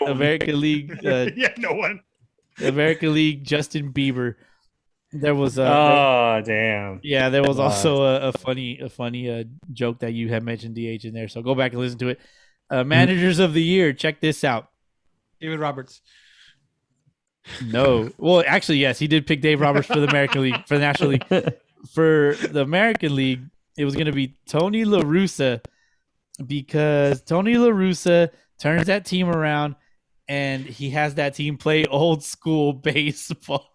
American League. Yeah, no one. American League, Justin Bieber. There was damn. Yeah, there was also a funny joke that you had mentioned DH in there. So go back and listen to it. Managers of the year, check this out. David Roberts. No, well, actually, yes, he did pick Dave Roberts for the American League, for the National League. For the American League, it was going to be Tony La Russa, because Tony La Russa turns that team around, and he has that team play old school baseball.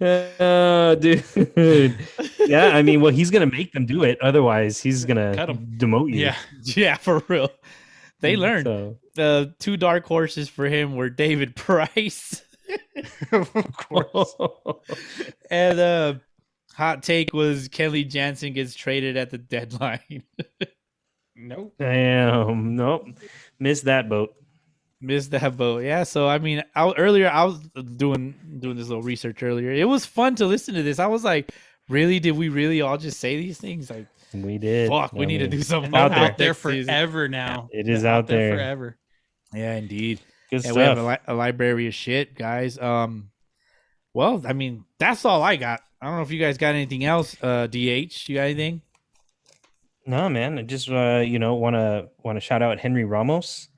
Dude. Yeah, I mean, well, he's gonna make them do it. Otherwise, he's gonna demote you. Yeah, for real. They learned. So. The two dark horses for him were David Price, Of course. and hot take was Kenley Jansen gets traded at the deadline. Nope. Damn, nope, missed that boat. Missed that boat. Yeah. So I mean, I was doing this little research earlier. It was fun to listen to this. I was like, really? Did we really all just say these things? Like, we did. Fuck, we need to do something out there forever now. It is out there forever. Yeah, indeed. Good and stuff. we have a library of shit, guys. Well, I mean, that's all I got. I don't know if you guys got anything else. DH, you got anything? No, man. I just want to shout out Henry Ramos,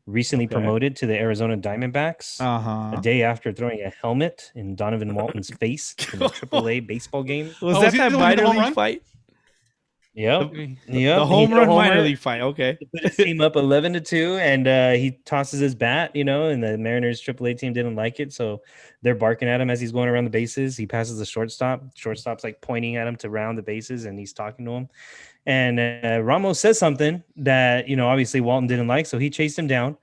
recently promoted to the Arizona Diamondbacks a day after throwing a helmet in Donovan Walton's face in a AAA baseball game. Was that minor league fight? Yep. The home run minor league fight. Okay. He put his team up 11-2, and he tosses his bat, and the Mariners AAA team didn't like it, so they're barking at him as he's going around the bases. He passes the shortstop. Shortstop's like pointing at him to round the bases, and he's talking to him. And Ramos says something that, obviously Walton didn't like, so he chased him down,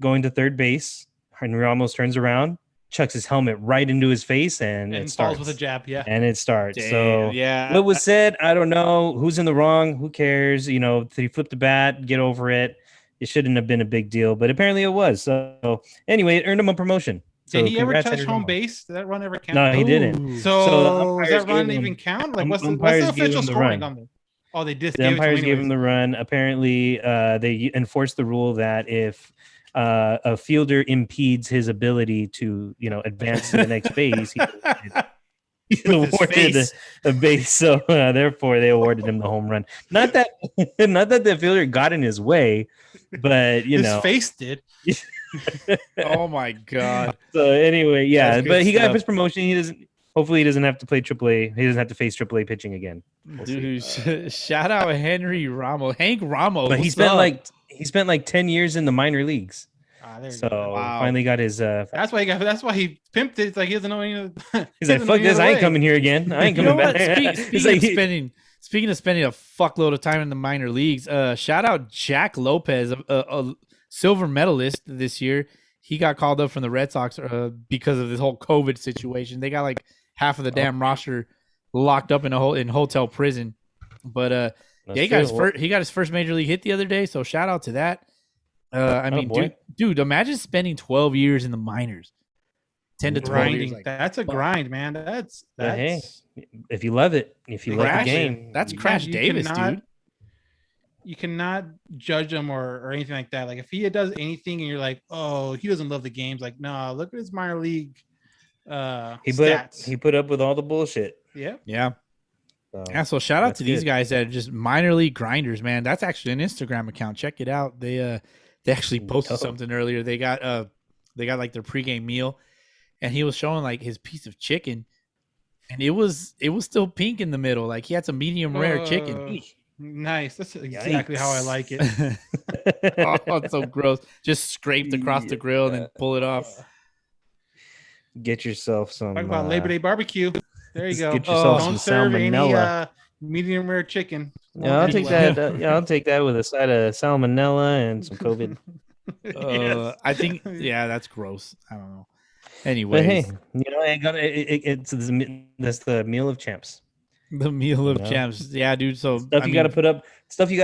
going to third base. Henry Ramos turns around, chucks his helmet right into his face, and it starts. Falls with a jab, yeah. And it starts. Damn, so yeah. What was said, I don't know. Who's in the wrong? Who cares? He flipped the bat, get over it. It shouldn't have been a big deal, but apparently it was. So anyway, it earned him a promotion. So did he ever touch home base? Did that run ever count? No, he didn't. So does that run even count? Like, what's the official scoring on there? Oh, they just the umpires gave him the run. Apparently, they enforced the rule that if a fielder impedes his ability to, advance to the next base, he's awarded a base. So therefore, they awarded him the home run. Not that the fielder got in his way, but his face did. Oh my god. So anyway, yeah, but he got his promotion. He doesn't. Hopefully, he doesn't have to play AAA. He doesn't have to face AAA pitching again. Dude, shout out Henry Ramos, Hank Ramos. But he spent like 10 years in the minor leagues. So finally got his. That's why he pimped it. It's like he doesn't know any. He's like, fuck this! I ain't coming here again. I ain't coming back. Speaking of spending a fuckload of time in the minor leagues, shout out Jack Lopez, a silver medalist this year. He got called up from the Red Sox because of this whole COVID situation. They got like half of the damn roster locked up in hotel prison. But he got his first major league hit the other day. So shout out to that. I mean, dude, imagine spending 12 years in the minors, 10 to 12 years. That's a grind, man. That's hey, if you love it, if you love the game, that's Crash Davis, dude. You cannot judge him or anything like that. Like if he does anything and you're like, oh, he doesn't love the games. Like, no, look at his minor league stats. He put up with all the bullshit. Yeah. So shout out to these guys that are just minor league grinders, man. That's actually an Instagram account. Check it out. They actually posted something earlier. They got like their pregame meal, and he was showing like his piece of chicken, and it was still pink in the middle. Like he had some medium rare chicken. Nice. That's exactly how I like it. Oh, it's so gross. Just scraped across the grill and then pull it off. Get yourself some. Talk about Labor Day barbecue. There you go. Get yourself some salmonella. Any medium rare chicken. Yeah, I'll take that. I'll take that with a side of salmonella and some COVID. Yes. I think, that's gross. I don't know. Anyway, hey, it's the meal of champs. The meal of champs. Yeah, dude. So stuff you got to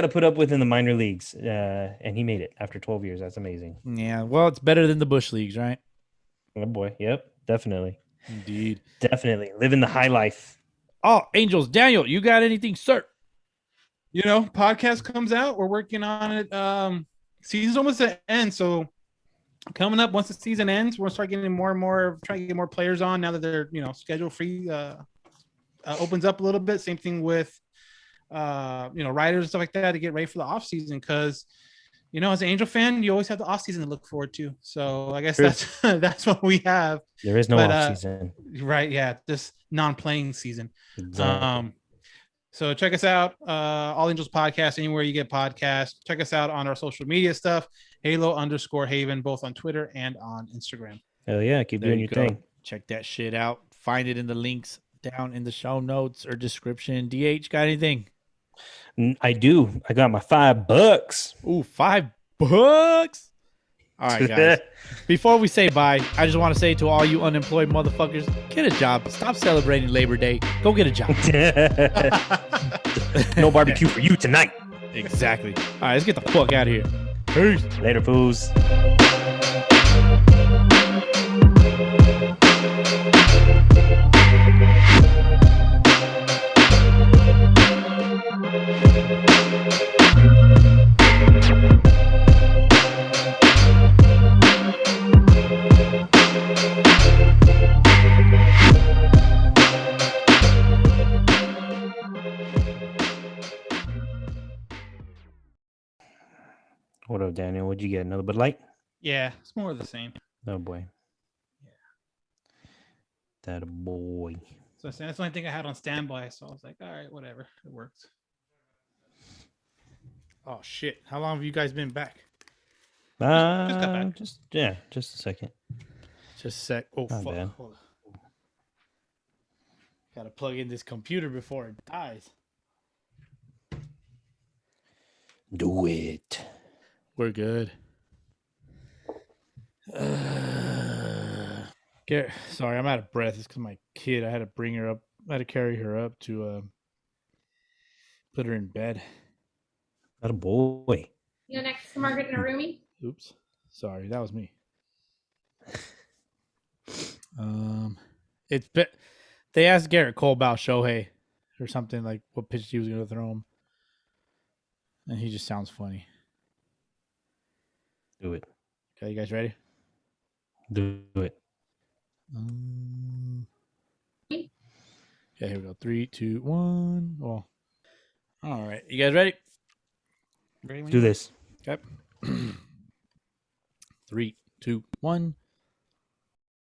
put up with in the minor leagues, and he made it after 12 years. That's amazing. Yeah, well, it's better than the bush leagues, right? Oh boy, yep, definitely, indeed, definitely living the high life. Oh, Angels, Daniel, you got anything, sir? Podcast comes out. We're working on it. Season's almost at end, so coming up, once the season ends, we're gonna start getting more and more, trying to get more players on now that they're schedule free opens up a little bit. Same thing with riders and stuff like that to get ready for the off season, because as an Angel fan, you always have the off season to look forward to. So I guess that's what we have. There is no off season, right? Yeah, just non-playing season. Exactly. So check us out, All Angels Podcast, anywhere you get podcasts. Check us out on our social media stuff, Halo_Haven, both on Twitter and on Instagram. Hell yeah, keep doing your thing. Check that shit out. Find it in the links down in the show notes or description. DH, got anything? I do. I got my $5. Ooh, $5. All right, guys. Before we say bye, I just want to say to all you unemployed motherfuckers, get a job. Stop celebrating Labor Day. Go get a job. No barbecue for you tonight. Exactly. All right, let's get the fuck out of here. Peace. Later, fools. What up, Daniel? What'd you get? Another Bud Light? Yeah, it's more of the same. Oh boy. Yeah. That a boy. So that's the only thing I had on standby. So I was like, all right, whatever, it works. Oh shit! How long have you guys been back? Just got back. Just a second. Just a sec. Oh Not fuck! bad. Hold on. Gotta plug in this computer before it dies. Do it. We're good. Sorry, I'm out of breath. It's because my kid. I had to bring her up. I had to carry her up to put her in bed. That a boy. You know, next to Margaret and a roomie. Oops, sorry, that was me. They asked Garrett Cole about Shohei or something, like what pitch he was going to throw him, and he just sounds funny. Do it. Okay, you guys ready? Do it. Okay, here we go. 3, 2, 1. Well, all right. You guys ready? Do this. Okay. 3, 2, 1.